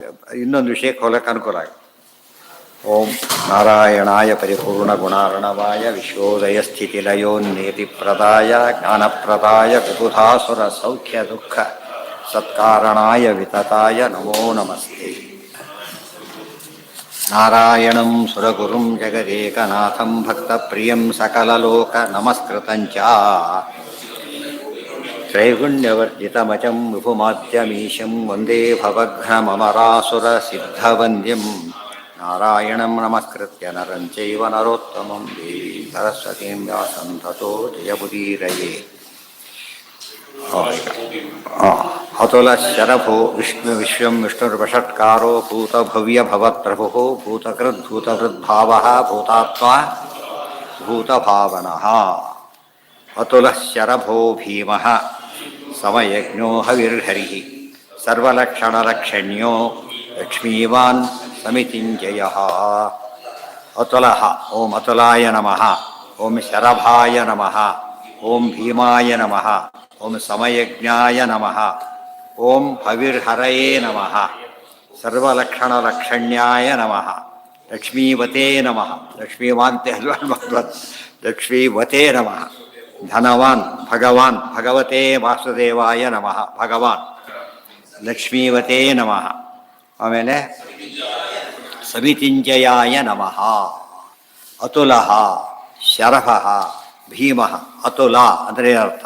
ಇನ್ನೊಂದು ವಿಷಯಕ್ಕೆ ಹೋಗಕ್ಕೆ ಅನುಕೂಲ ಆಗಿದೆ. ಓಂ ನಾರಾಯಣಾಯ ಪರಿಪೂರ್ಣಗುಣಾರ್ಣವಾಯ ವಿಶ್ವೋದಯಸ್ಥಿತಿಲಯೋನ್ನೇತಿಪ್ರದಾಯ ಜ್ಞಾನಪ್ರದಾಯ ವಿಬುಧಾಸುರ ಸೌಖ್ಯ ದುಃಖ ಸತ್ಕಾರಣಾಯ ವಿತತಾಯ ನಮೋ ನಮಸ್ತೆ. ನಾರಾಯಣಂ ಸುರಗುರುಂ ಜಗದೇಕನಾಥಂ ಭಕ್ತಪ್ರಿಯಂ ಸಕಲಲೋಕ ನಮಸ್ಕೃತಂಚ ತ್ರೈಗುಣ್ಯವರ್ಜಿತಮಜಂ ವಿಭುಮಾದ್ಯಮೀಶಂ ವಂದೇ ಭವಘ್ನಮರಾಸುರಸಿದ್ಧವಂದ್ಯಂ ನಾರಾಯಣಂ ನಮಸ್ಕೃತ್ಯ ನರಂ ಚೈವ ನರೋತ್ತಮಂ ದೇವೀಂ ಸರಸ್ವತೀಂ ವ್ಯಾಸಂ ತತೋ ಜಯಮುದೀರಯೇ. ಅತುಲ ಶರಭೋ ವಿಶ್ವಂ ವಿಷ್ಣುರ್ವಷಟ್ಕಾರೋ ಭೂತಭವ್ಯಭವತ್ಪ್ರಭುಃ ಭೂತಕೃದ್ಭೂತವೃದ್ಭಾವಃ ಭೂತಾತ್ಮ ಭೂತಭಾವನಃ. ಅತುಲಃ ಶರಭೋ ಭೀಮಃ ಸಮಯಜ್ಞೋ ಹವಿರ್ಹರಿಃ ಸರ್ವಲಕ್ಷಣಲಕ್ಷಣ್ಯೋ ಲಕ್ಷ್ಮೀವಾನ್ ಸಮಿತಿಂಜಯಃ. ಅತುಲಃ ಓಂ ಅತುಲಾಯ ನಮಃ, ಓಂ ಶರಭಾಯ ನಮಃ, ಓಂ ಭೀಮಾಯ ನಮಃ, ಓಂ ಸಮಯಜ್ಞಾಯ ನಮಃ, ಓಂ ಹವಿರ್ಹರಯೇ ನಮಃ, ಸರ್ವಲಕ್ಷಣಲಕ್ಷಣ್ಯಾಯ ನಮಃ, ಲಕ್ಷ್ಮೀವತೇ ನಮಃ. ಲಕ್ಷ್ಮೀವಾಂತೆ ಹಲ್ವಾನ್ ಲಕ್ಷ್ಮೀವತೇ ನಮಃ. ಧನವಾನ್ ಭಗವಾನ್ ಭಗವತೆ ವಾಸುದೇವಾಯ ನಮಃ, ಭಗವಾನ್ ಲಕ್ಷ್ಮೀವತೇ ನಮಃ. ಆಮೇಲೆ ಸಮಿತಿಂಜಯಾಯ ನಮಃ. ಅತುಲಃ ಶರಭಃ ಭೀಮಃ. ಅತುಲ ಅಂದರೆ ಅರ್ಥ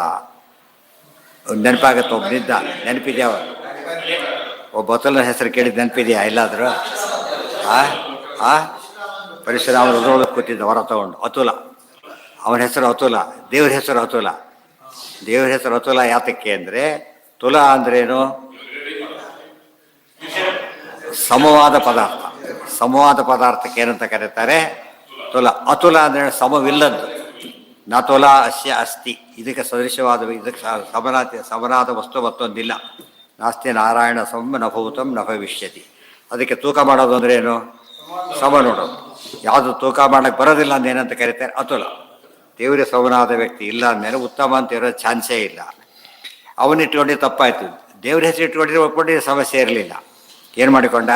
ನೆನಪಾಗತ್ತೆ. ಒಬ್ಬನಿದ್ದ, ನೆನಪಿದೆಯಾ? ಒಬ್ಬ ಅತುಲನ ಹೆಸರು ಕೇಳಿದ ನೆನಪಿದೆಯಾ ಎಲ್ಲಾದರೂ? ಪರಶುರಾಮರು ರುದ್ರೊಳಗೆ ಕೂತಿದ್ದ ಹೊರ ತಗೊಂಡು ಅತುಲ. ಅವನ ಹೆಸರು ಅತುಲ, ದೇವ್ರ ಹೆಸರು ಅತುಲ. ದೇವ್ರ ಹೆಸರು ಅತುಲ ಯಾತಕ್ಕೆ ಅಂದರೆ, ತುಲ ಅಂದ್ರೇನು? ಸಮವಾದ ಪದಾರ್ಥ. ಸಮವಾದ ಪದಾರ್ಥಕ್ಕೆ ಏನಂತ ಕರೀತಾರೆ? ತುಲ. ಅತುಲ ಅಂದರೆ ಸಮವಿಲ್ಲದ್ದು. ನ ತುಲ ಅಸ್ಯ ಅಸ್ತಿ. ಇದಕ್ಕೆ ಸದೃಶವಾದ, ಇದಕ್ಕೆ ಸಮನಾದ ವಸ್ತು ಮತ್ತೊಂದಿಲ್ಲ. ನಾಸ್ತಿ ನಾರಾಯಣ ಸಮ ನಭೂತಂ ನ ಭವಿಷ್ಯತಿ. ಅದಕ್ಕೆ ತೂಕ ಮಾಡೋದು ಅಂದ್ರೆ ಏನು? ಸಮ ನೋಡೋದು. ಯಾವುದು ತೂಕ ಮಾಡೋಕ್ಕೆ ಬರೋದಿಲ್ಲ ಅಂತ ಏನಂತ ಕರೀತಾರೆ? ಅತುಲ. ದೇವರೇ ಸಮನಾದ ವ್ಯಕ್ತಿ ಇಲ್ಲ ಅಂದಮೇಲೆ ಉತ್ತಮ ಅಂತ ಇರೋ ಚಾನ್ಸೇ ಇಲ್ಲ. ಅವನಿಟ್ಕೊಂಡೆ ತಪ್ಪಾಯ್ತು. ದೇವ್ರ ಹೆಸರು ಇಟ್ಕೊಂಡಿದ್ರೆ ಒಪ್ಕೊಂಡಿದ್ರೆ ಸಮಸ್ಯೆ ಇರಲಿಲ್ಲ. ಏನು ಮಾಡಿಕೊಂಡ?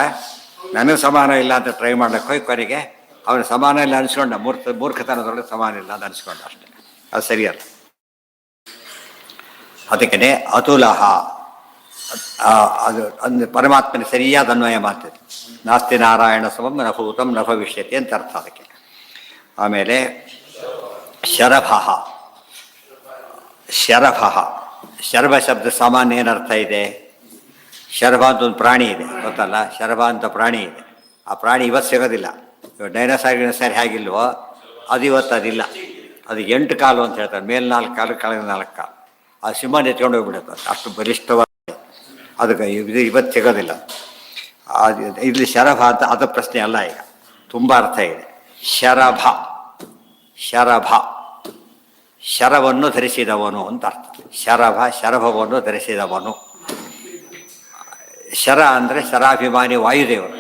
ನನಗೆ ಸಮಾನ ಇಲ್ಲ ಅಂತ ಟ್ರೈ ಮಾಡ್ಲಿಕ್ಕೆ ಹೋಗಿ ಕೊನೆಗೆ ಅವನು ಸಮಾನ ಇಲ್ಲ ಅನಿಸ್ಕೊಂಡ. ಮೂರ್ಖತನದೊಳಗೆ ಸಮಾನ ಇಲ್ಲ ಅಂತ ಅನಿಸ್ಕೊಂಡ ಅಷ್ಟೇ. ಅದು ಸರಿಯಲ್ಲ. ಅದಕ್ಕೆ ಅತುಲಃ ಅದು ಅಂದ್ರೆ ಪರಮಾತ್ಮನ ಸರಿಯಾದ ಅನ್ವಯ ಮಾಡ್ತದೆ. ನಾಸ್ತಿ ನಾರಾಯಣ ಸಮಂ ನ ಭೂತಂ ನ ಭವಿಷ್ಯತಿ ಅಂತ ಅರ್ಥ ಅದಕ್ಕೆ. ಆಮೇಲೆ ಶರಭಃ. ಶರಭಃ ಶರಭ ಶಬ್ದ ಸಾಮಾನ್ಯ ಏನರ್ಥ ಇದೆ? ಶರಭ ಅಂತ ಒಂದು ಪ್ರಾಣಿ ಇದೆ, ಗೊತ್ತಲ್ಲ? ಶರಭ ಅಂತ ಪ್ರಾಣಿ ಇದೆ. ಆ ಪ್ರಾಣಿ ಇವತ್ತು ಸಿಗೋದಿಲ್ಲ. ಇವಾಗ ಡೈನೋಸಾರ್ ಹೇಗಿಲ್ವೋ ಅದು ಇವತ್ತು ಅದಿಲ್ಲ. ಅದು 8 ಕಾಲು ಅಂತ ಹೇಳ್ತಾರೆ. ಮೇಲೆ 4 ಕಾಲು, ಕೆಳಗೆ 4 ಕಾಲು. ಆ ಸಿಂಹನ ಎತ್ಕೊಂಡು ಹೋಗ್ಬಿಡುತ್ತೆ. ಅಷ್ಟು ಬಲಿಷ್ಠವಾದ ಅದಕ್ಕೆ ಇದು ಇವತ್ತು ಸಿಗೋದಿಲ್ಲ. ಇಲ್ಲಿ ಶರಭ ಅಂತ ಅದು ಪ್ರಶ್ನೆ ಅಲ್ಲ. ಈಗ ತುಂಬ ಅರ್ಥ ಇದೆ. ಶರಭ ಶರಭ ಶರವನ್ನು ಧರಿಸಿದವನು ಅಂತ ಅರ್ಥ. ಶರಭ ಶರಭವನ್ನು ಧರಿಸಿದವನು. ಶರ ಅಂದರೆ ಶರಾಭಿಮಾನಿ ವಾಯುದೇವರು,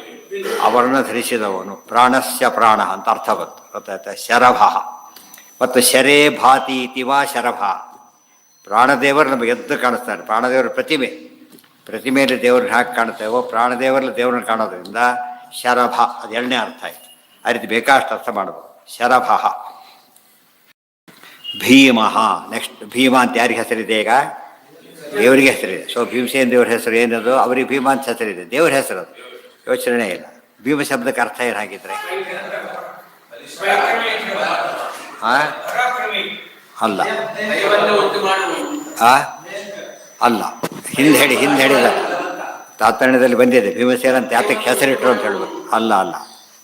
ಅವರನ್ನು ಧರಿಸಿದವನು. ಪ್ರಾಣಸ್ಯ ಪ್ರಾಣ ಅಂತ ಅರ್ಥ ಬಂತು, ಗೊತ್ತಾಯ್ತಾ? ಶರಭ. ಮತ್ತು ಶರೇ ಭಾತಿ ಇತಿವಾ ಶರಭ. ಪ್ರಾಣದೇವರು ನಮಗೆ ಎದ್ದು ಕಾಣಿಸ್ತಾರೆ. ಪ್ರಾಣದೇವರ ಪ್ರತಿಮೆಯಲ್ಲಿ ದೇವ್ರನ್ನ ಹಾಕಿ ಕಾಣ್ತೇವೋ, ಪ್ರಾಣದೇವರಲ್ಲಿ ದೇವ್ರನ್ನ ಕಾಣೋದ್ರಿಂದ ಶರಭ. ಅದು 2ನೇ ಅರ್ಥ ಆಯಿತು. ಆ ರೀತಿ ಬೇಕಾಷ್ಟು ಅರ್ಥ ಮಾಡ್ಬೋದು. ಶರಭ. ಭೀಮಃ. ನೆಕ್ಸ್ಟ್ ಭೀಮ ಅಂತ ಯಾರಿಗೆ ಹೆಸರಿದೆ? ಈಗ ದೇವರಿಗೆ ಹೆಸರಿದೆ. ಸೊ ಭೀಮಸೇನ ದೇವ್ರ ಹೆಸರು ಏನದು? ಅವರಿಗೆ ಭೀಮ ಅಂತ ಹೆಸರಿದೆ. ದೇವ್ರ ಹೆಸರು ಅದು, ಯೋಚನೆ ಇಲ್ಲ. ಭೀಮ ಶಬ್ದಕ್ಕೆ ಅರ್ಥ ಏನಾಗಿದ್ರೆ? ಅಲ್ಲ ಅಲ್ಲ, ಹಿಂದೆ ಹೇಳಿದ ತಾತ್ಪರ್ಯದಲ್ಲಿ ಬಂದಿದೆ. ಭೀಮಸೇನ ಅಂತ ಯಾತಕ್ಕೆ ಹೆಸರಿಟ್ಟರು ಅಂತ ಹೇಳ್ಬೇಕು. ಅಲ್ಲ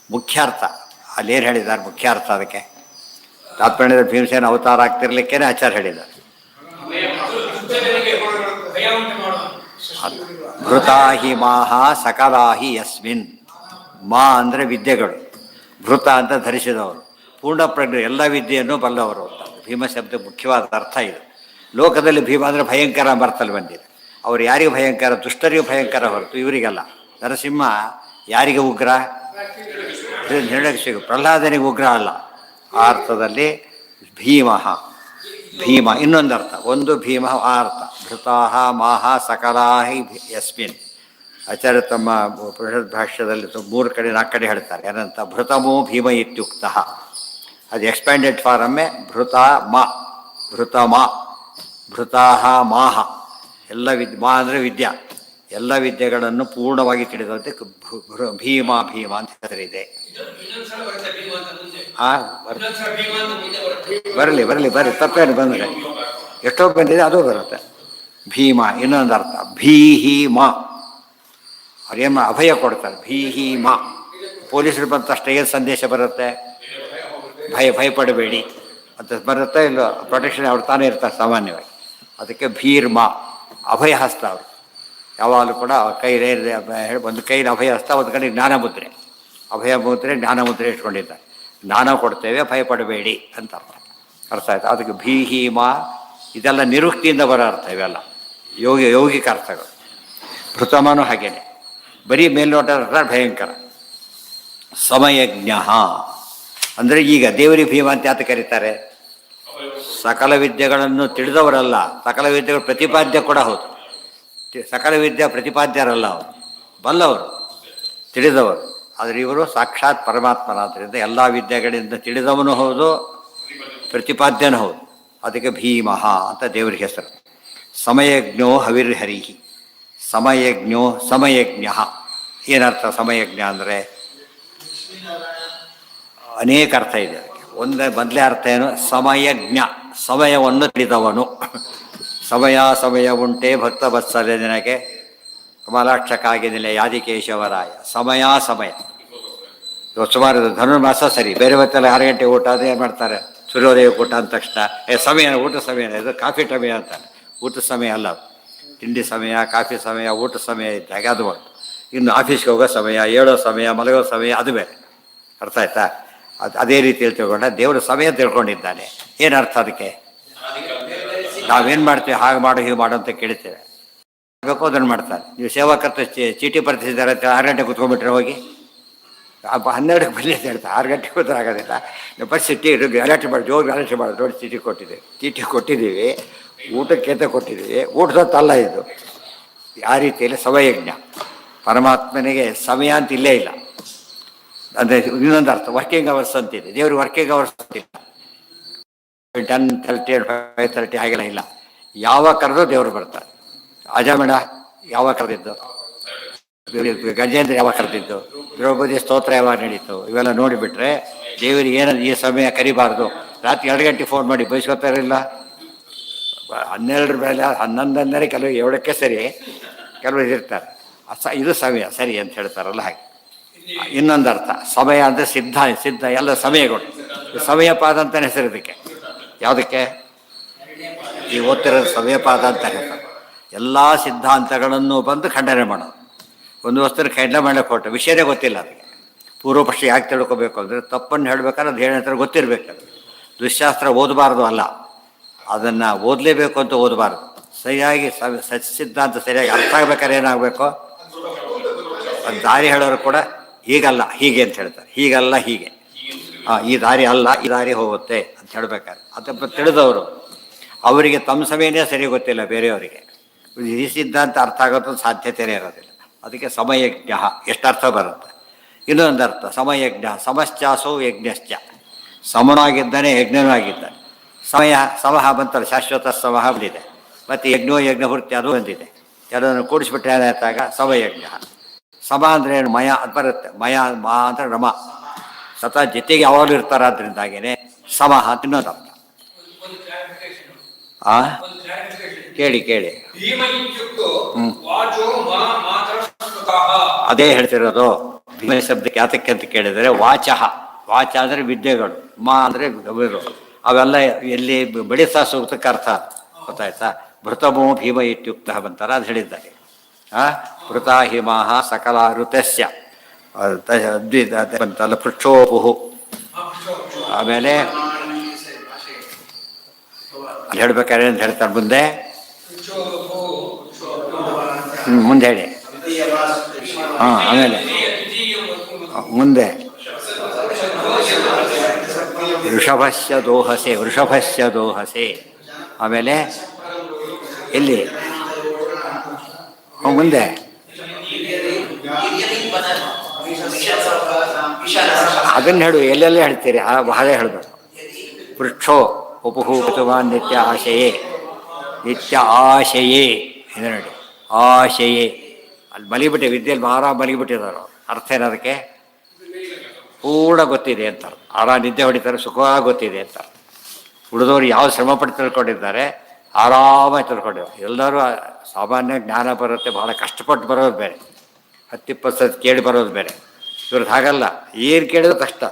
ಮುಖ್ಯ ಅರ್ಥ ಅಲ್ಲೇನು ಹೇಳಿದ್ದಾರೆ? ಮುಖ್ಯ ಅರ್ಥ ಅದಕ್ಕೆ ತಾತ್ಪರ್ಯದಲ್ಲಿ ಭೀಮಸೇನ ಅವತಾರ ಆಗ್ತಿರ್ಲಿಕ್ಕೇನೆ ಆಚಾರ್ಯ ಹೇಳಿದ್ದಾರೆ. ಭೃತಾಹಿ ಮಾಹ ಸಕಲಾಹಿ ಯಸ್ಮಿನ್. ಮಾ ಅಂದರೆ ವಿದ್ಯೆಗಳು, ಭೃತ ಅಂತ ಧರಿಸಿದವರು, ಪೂರ್ಣ ಪ್ರಜ್ಞೆ, ಎಲ್ಲ ವಿದ್ಯೆಯನ್ನು ಬಲ್ಲವರು ಅಂತ ಭೀಮ ಶಬ್ದ ಮುಖ್ಯವಾದ ಅರ್ಥ ಇದು. ಲೋಕದಲ್ಲಿ ಭೀಮ ಅಂದರೆ ಭಯಂಕರ ಬರ್ತಲ್ಲಿ ಬಂದಿದೆ. ಅವರು ಯಾರಿಗೆ ಭಯಂಕರ? ದುಷ್ಟರಿಗೂ ಭಯಂಕರ ಹೊರತು ಇವರಿಗಲ್ಲ. ನರಸಿಂಹ ಯಾರಿಗೆ ಉಗ್ರ? ಹಿರಣ್ಯಕಶಿಪು ಪ್ರಹ್ಲಾದನಿಗೆ ಉಗ್ರ ಅಲ್ಲ. ಆ ಅರ್ಥದಲ್ಲಿ ಭೀಮಃ. ಭೀಮ ಇನ್ನೊಂದು ಅರ್ಥ. ಒಂದು ಭೀಮ ಆ ಅರ್ಥ. ಭೃತಾಹ ಮಾಹ ಸಕಲಾಹಿ ಯಸ್ಮಿನ್. ಆಚಾರ್ಯ ತಮ್ಮ ಉಪನಿಷತ್ ಭಾಷ್ಯದಲ್ಲಿ 3 ಕಡೆ 4 ಕಡೆ ಹೇಳ್ತಾರೆ. ಏನಂತ ಭೃತಮೋ ಭೀಮ ಇತ್ಯುಕ್ತ. ಅದು ಎಕ್ಸ್ಪ್ಯಾಂಡೆಡ್ ಫಾರಮ್ಮೆ ಭೃತ ಮ ಭೃತಮ ಭೃತಾಹ ಮಾಹ. ಎಲ್ಲ ಮಾ ಅಂದರೆ ವಿದ್ಯಾ, ಎಲ್ಲ ವಿದ್ಯೆಗಳನ್ನು ಪೂರ್ಣವಾಗಿ ತಿಳಿದಂತೆ ಭೀಮ ಭೀಮ ಅಂತ ಹೆಸರಿದೆ. ಬರಲಿ ಬರಲಿ ಬರ್ರಿ, ತಪ್ಪೇನು ಬಂದರೆ ಎಷ್ಟೋ ಬಂದಿದೆ ಅದು ಬರುತ್ತೆ. ಭೀಮ ಇನ್ನೊಂದು ಅರ್ಥ ಭೀಹೀಮ, ಅವ್ರೇನು ಅಭಯ ಕೊಡ್ತಾರೆ. ಭೀಹೀಮ ಪೊಲೀಸರು ಬಂದ ತಕ್ಷಣ ಏನು ಸಂದೇಶ ಬರುತ್ತೆ? ಭಯಪಡಬೇಡಿ ಅಂತ ಬರುತ್ತೆ. ಇಲ್ಲ ಪ್ರೊಟೆಕ್ಷನ್ ಅವ್ರು ತಾನೇ ಇರ್ತಾರೆ ಸಾಮಾನ್ಯವಾಗಿ. ಅದಕ್ಕೆ ಭೀರ್ಮ ಅಭಯ ಹಸ್ತ. ಅವರು ಯಾವಾಗಲೂ ಕೂಡ ಕೈ ಒಂದು ಕೈಲಿ ಅಭಯ ಹಸ್ತ, ಒಂದು ಕಡೆ ಜ್ಞಾನ ಮುದ್ರೆ, ಅಭಯ ಮುದ್ರೆ ಜ್ಞಾನ ಮುದ್ರೆ ಇಟ್ಕೊಂಡಿದ್ದಾರೆ. ಜ್ಞಾನ ಕೊಡ್ತೇವೆ, ಭಯಪಡಬೇಡಿ ಅಂತ ಅರ್ಥ ಆಯ್ತು. ಅದಕ್ಕೆ ಭೀಹೀಮ ಇದೆಲ್ಲ ನಿರುಕ್ತಿಯಿಂದ ಬರೋ ಅರ್ಥ. ಇವೆಲ್ಲ ಯೌಗಿಕ ಅರ್ಥಗಳು. ಭೃತಮನೂ ಹಾಗೇನೆ, ಬರೀ ಮೇಲ್ನೋಟ ಭಯಂಕರ. ಸಮಯಜ್ಞ ಅಂದರೆ ಈಗ ದೇವರಿ ಭೀಮ ಅಂತ ಯಾತ ಕರೀತಾರೆ? ಸಕಲ ವಿದ್ಯೆಗಳನ್ನು ತಿಳಿದವರಲ್ಲ, ಸಕಲ ವಿದ್ಯೆಗಳು ಪ್ರತಿಪಾದ್ಯ ಕೂಡ ಹೌದು. ಸಕಲ ವಿದ್ಯಾ ಪ್ರತಿಪಾದ್ಯರಲ್ಲ, ಅವರು ಬಲ್ಲವರು, ತಿಳಿದವರು. ಆದರೆ ಇವರು ಸಾಕ್ಷಾತ್ ಪರಮಾತ್ಮನಾದ್ದರಿಂದ ಎಲ್ಲ ವಿದ್ಯೆಗಳಿಂದ ತಿಳಿದವನು ಹೌದು, ಪ್ರತಿಪಾದ್ಯನೂ ಹೌದು. ಅದಕ್ಕೆ ಭೀಮಃ ಅಂತ ದೇವರಿಗೆ ಹೆಸರು. ಸಮಯಜ್ಞೋ ಹವಿರ್ಹರಿಹಿ. ಸಮಯಜ್ಞ ಏನರ್ಥ? ಸಮಯಜ್ಞ ಅಂದರೆ ಅನೇಕ ಅರ್ಥ ಇದೆ ಅದಕ್ಕೆ. ಮೊದಲೇ ಅರ್ಥ ಏನು? ಸಮಯಜ್ಞ, ಸಮಯವನ್ನು ತಿಳಿದವನು. ಸಮಯ ಉಂಟೆ ಭಕ್ತ ವತ್ಸಲ್ಯ ದಿನಕ್ಕೆ ಕಮಲಾಕ್ಷಕಾಗಿ ನಿಲೆ ಯಾದಿಕೇಶವರಾಯ. ಸಮಯ ಇವತ್ತು ಸುಮಾರು ಧನುರ್ಮಾಸ ಸರಿ, ಬೇರೆ ಹೊತ್ತೆಲ್ಲ 6 ಗಂಟೆ ಊಟ ಅದೇ ಏನು ಮಾಡ್ತಾರೆ? ಸೂರ್ಯೋದಯ ಊಟ ಅಂದ ತಕ್ಷಣ ಸಮಯ, ಊಟ ಸಮಯ, ಇದು ಕಾಫಿ ಸಮಯ ಅಂತಾರೆ. ಊಟದ ಸಮಯ ಅಲ್ಲ, ತಿಂಡಿ ಸಮಯ, ಕಾಫಿ ಸಮಯ, ಊಟ ಸಮಯ ಇದ್ದಾಗ ಅದು ಒಂದು. ಇನ್ನು ಆಫೀಸ್ಗೆ ಹೋಗೋ ಸಮಯ, ಏಳೋ ಸಮಯ, ಮಲಗೋ ಸಮಯ, ಅದು ಬೇರೆ. ಅರ್ಥ ಆಯ್ತಾ? ಅದೇ ರೀತಿಯಲ್ಲಿ ತಿಳ್ಕೊಂಡ ದೇವರು ಸಮಯ ತಿಳ್ಕೊಂಡಿದ್ದಾನೆ. ಏನು ಅರ್ಥ ಅದಕ್ಕೆ? ನಾವೇನು ಮಾಡ್ತೀವಿ? ಹಾಗೆ ಮಾಡು ಹೀಗೆ ಮಾಡು ಅಂತ ಕೇಳ್ತೇವೆ, ಆಗಬೇಕು ಅದನ್ನು ಮಾಡ್ತಾರೆ. ನೀವು ಸೇವಾಕರ್ತ ಚೀಟಿ ಬರ್ತಿದ್ದಾರೆ ಅಂತ 6 ಗಂಟೆ ಕೂತ್ಕೊಂಡ್ಬಿಟ್ರೆ ಹೋಗಿ 12ಕ್ಕೆ ಬರಲಿ ಅಂತ ಹೇಳ್ತಾರೆ. 6 ಗಂಟೆ ಕೂತ್ರೆ ಆಗೋದಿಲ್ಲ. ನೀವು ಬಸ್ ಗಲಾಟೆ ಮಾಡಿ, ಜೋರು ಗಲಾಟೆ ಮಾಡೋದು. ನೋಡಿ ಚೀಟಿ ಕೊಟ್ಟಿದ್ದೀವಿ, ಊಟಕ್ಕೆ ಕೊಟ್ಟಿದ್ದೀವಿ, ಊಟದತ್ತಲ್ಲ ಇದು. ಆ ರೀತಿಯಲ್ಲಿ ಸಮಯಜ್ಞ. ಪರಮಾತ್ಮನಿಗೆ ಸಮಯ ಅಂತ ಇಲ್ಲೇ ಇಲ್ಲ. ಅಂದರೆ ಇನ್ನೊಂದು ಅರ್ಥ ವರ್ಕಿಂಗ್ ಅವರ್ಸ್ ಅಂತಿದೆ, ದೇವ್ರಿಗೆ ವರ್ಕಿಂಗ್ ಅವರ್ಸ್ ಅಂತಿಲ್ಲ. 10:30 5:30 ಹಾಗೆಲ್ಲ ಇಲ್ಲ. ಯಾವಾಗ ಕರೆದು ದೇವರು ಬರ್ತಾರೆ. ಅಜಾಮೇಣ ಯಾವಾಗ ಕರೆದಿದ್ದು? ಗಜೇಂದ್ರ ಯಾವಾಗ ಕರೆದಿದ್ದು? ದ್ರೌಪದಿ ಸ್ತೋತ್ರ ಯಾವಾಗ ನಡೀತು? ಇವೆಲ್ಲ ನೋಡಿಬಿಟ್ರೆ ದೇವರಿಗೆ ಏನಂದ್ರೆ ಈ ಸಮಯ ಕರಿಬಾರ್ದು. ರಾತ್ರಿ 2 ಗಂಟೆ ಫೋನ್ ಮಾಡಿ ಬಯಸ್ಕೊತಾರಿಲ್ಲ. 12 ಮೇಲೆ 11 ಕೆಲವು 7ಕ್ಕೆ ಸರಿ, ಕೆಲವರು ಇರ್ತಾರೆ. ಇದು ಸಮಯ ಸರಿ ಅಂತ ಹೇಳ್ತಾರಲ್ಲ ಹಾಗೆ. ಇನ್ನೊಂದು ಅರ್ಥ ಸಮಯ ಅಂದರೆ ಸಿದ್ಧ ಎಲ್ಲ ಸಮಯಗಳು. ಸಮಯಪಾದ ಅಂತಲೇ ಹೆಸರು ಇದಕ್ಕೆ. ಯಾವುದಕ್ಕೆ? ಈ ಓದ್ತಿರೋದು ಸಮಯಪಾದ ಅಂತ ಹೇಳ್ತಾರೆ. ಎಲ್ಲ ಸಿದ್ಧಾಂತಗಳನ್ನು ಬಂದು ಖಂಡನೆ ಮಾಡೋದು. ಒಂದು ವಸ್ತುನ ಖಂಡನೆ ಮಾಡಕ್ಕೆ ಹೊರಟು ವಿಷಯನೇ ಗೊತ್ತಿಲ್ಲ ಅದಕ್ಕೆ. ಪೂರ್ವಪಕ್ಷ ಯಾಕೆ ತಿಳ್ಕೊಬೇಕು ಅಂದರೆ ತಪ್ಪನ್ನು ಹೇಳ್ಬೇಕಾದ್ರೆ ಅದು ಹೇಳಿದ್ರೆ ಗೊತ್ತಿರಬೇಕು. ದುಶ್ಶಾಸ್ತ್ರ ಓದಬಾರ್ದು ಅಲ್ಲ, ಅದನ್ನು ಓದಲೇಬೇಕು ಅಂತ ಓದಬಾರ್ದು. ಸರಿಯಾಗಿ ಸಿದ್ಧಾಂತ ಸರಿಯಾಗಿ ಅರ್ಥ ಆಗ್ಬೇಕಾದ್ರೆ ಏನಾಗಬೇಕು? ಅದು ದಾರಿ ಹೇಳೋರು ಕೂಡ ಹೀಗಲ್ಲ ಹೀಗೆ ಅಂತ ಹೇಳ್ತಾರೆ. ಹೀಗಲ್ಲ ಹೀಗೆ, ಈ ದಾರಿ ಅಲ್ಲ, ಈ ದಾರಿ ಹೋಗುತ್ತೆ ಅಂತ ಹೇಳ್ಬೇಕಾದ್ರೆ ಅದಪ್ಪ ತಿಳಿದವರು. ಅವರಿಗೆ ತಮ್ಮ ಸಮಯನೇ ಸರಿ ಗೊತ್ತಿಲ್ಲ, ಬೇರೆಯವರಿಗೆ ಈ ಸಿದ್ಧಾಂತ ಅರ್ಥ ಆಗೋದು ಸಾಧ್ಯತೆಯೇ ಇರೋದಿಲ್ಲ. ಅದಕ್ಕೆ ಸಮಯಜ್ಞ ಎಷ್ಟು ಅರ್ಥ ಬರುತ್ತೆ. ಇನ್ನೊಂದು ಅರ್ಥ ಸಮಯಜ್ಞ ಸಮಶ್ಚಾಸೋ ಯಜ್ಞಶ್ಚ. ಸಮನಾಗಿದ್ದಾನೆ, ಯಜ್ಞನೂ ಆಗಿದ್ದಾನೆ. ಸಮಹ ಬಂತಲ್ಲ, ಶಾಶ್ವತ ಸಮಹ ಬಂದಿದೆ. ಮತ್ತು ಯಜ್ಞಪೂರ್ತಿ ಅದು ಬಂದಿದೆ. ಎಲ್ಲವನ್ನು ಕೂಡಿಸ್ಬಿಟ್ರೆ ಏನಾಯ್ತಾಗ ಸಮಯಜ್ಞ. ಸಮ ಅಂದರೆ ಏನು? ಮಯ ಅದು ಬರುತ್ತೆ. ಮಾ ಅಂದರೆ ರಮ, ಸತ ಜೊತೆಗೆ ಯಾವಾಗಲೂ ಇರ್ತಾರಾದ್ರಿಂದಾಗೇನೆ ಸಮಹ ಅಂತ ಇನ್ನೊಂದು ಅರ್ಥ. ಕೇಳಿ ಅದೇ ಹೇಳ್ತಿರೋದು. ಭೀಮ ಶಬ್ದಕ್ಕೆ ಯಾತಕ್ಕೆ ಅಂತ ಕೇಳಿದರೆ ವಾಚ ಅಂದರೆ ವಿದ್ಯೆಗಳು, ಮಾ ಅಂದರೆ ಅವೆಲ್ಲ ಎಲ್ಲಿ ಬೆಳೆಸ ಸೂಕ್ತಕ್ಕೆ ಅರ್ಥ. ಗೊತ್ತಾಯ್ತಾ? ಭೃತಮೋ ಭೀಮ ಇತ್ಯುಕ್ತ ಬಂತಾರ ಅದು ಹೇಳಿದ್ದಾರೆ. ಭೃತ ಹಿಮಾಹ ಸಕಲ ಋತಸ್ಯ ಬಂತಲ್ಲ ಪೃಕ್ಷೋಪು. ಆಮೇಲೆ ಹೇಳ್ಬೇಕಾದ್ರೆ ಅಂತ ಹೇಳ್ತಾರೆ ಮುಂದೆ ಹೇಳಿ. ಆಮೇಲೆ ಮುಂದೆ ವೃಷಭಸ್ಯ ದೋಹಸೆ. ಆಮೇಲೆ ಎಲ್ಲಿ ಮುಂದೆ ಅದನ್ನು ಹೇಳು, ಎಲ್ಲೆಲ್ಲ ಹೇಳ್ತೀರಿ ಆ ಬಹಳ ಹೇಳಬೇಕು. ಪೃಕ್ಷೋ ಉಪಹೂಪತುಮಾನ್ ನಿತ್ಯ ಆಶಯೇ, ನಿತ್ಯ ಆಶಯೇ ಇದು ನೋಡಿ, ಆಶಯೇ. ಅಲ್ಲಿ ಮಲಿಬಿಟ್ಟೆ ವಿದ್ಯೆಯಲ್ಲಿ ಆರಾಮ ಮಲಿಬಿಟ್ಟಿದ್ದಾರೆ. ಅರ್ಥ ಏನದಕ್ಕೆ? ಪೂರ್ಣ ಗೊತ್ತಿದೆ ಅಂತ. ಆರಾಮ ನಿದ್ದೆ ಹೊಡಿತಾರೆ, ಸುಖವಾಗಿ ಗೊತ್ತಿದೆ ಅಂತ. ಉಳಿದವರು ಯಾವ ಶ್ರಮಪಟ್ಟು ತಿಳ್ಕೊಂಡಿದ್ದಾರೆ, ಆರಾಮಾಗಿ ತಿಳ್ಕೊಂಡಿದ್ದಾರೆ. ಎಲ್ಲರೂ ಸಾಮಾನ್ಯ ಜ್ಞಾನ ಬರುತ್ತೆ, ಭಾಳ ಕಷ್ಟಪಟ್ಟು ಬರೋದು ಬೇರೆ, 10-20 ಸತಿ ಕೇಳಿ ಬರೋದು ಬೇರೆ. ಇವ್ರದ್ದು ಹಾಗಲ್ಲ, ಏನು ಕೇಳಿದ್ರು ಕಷ್ಟ.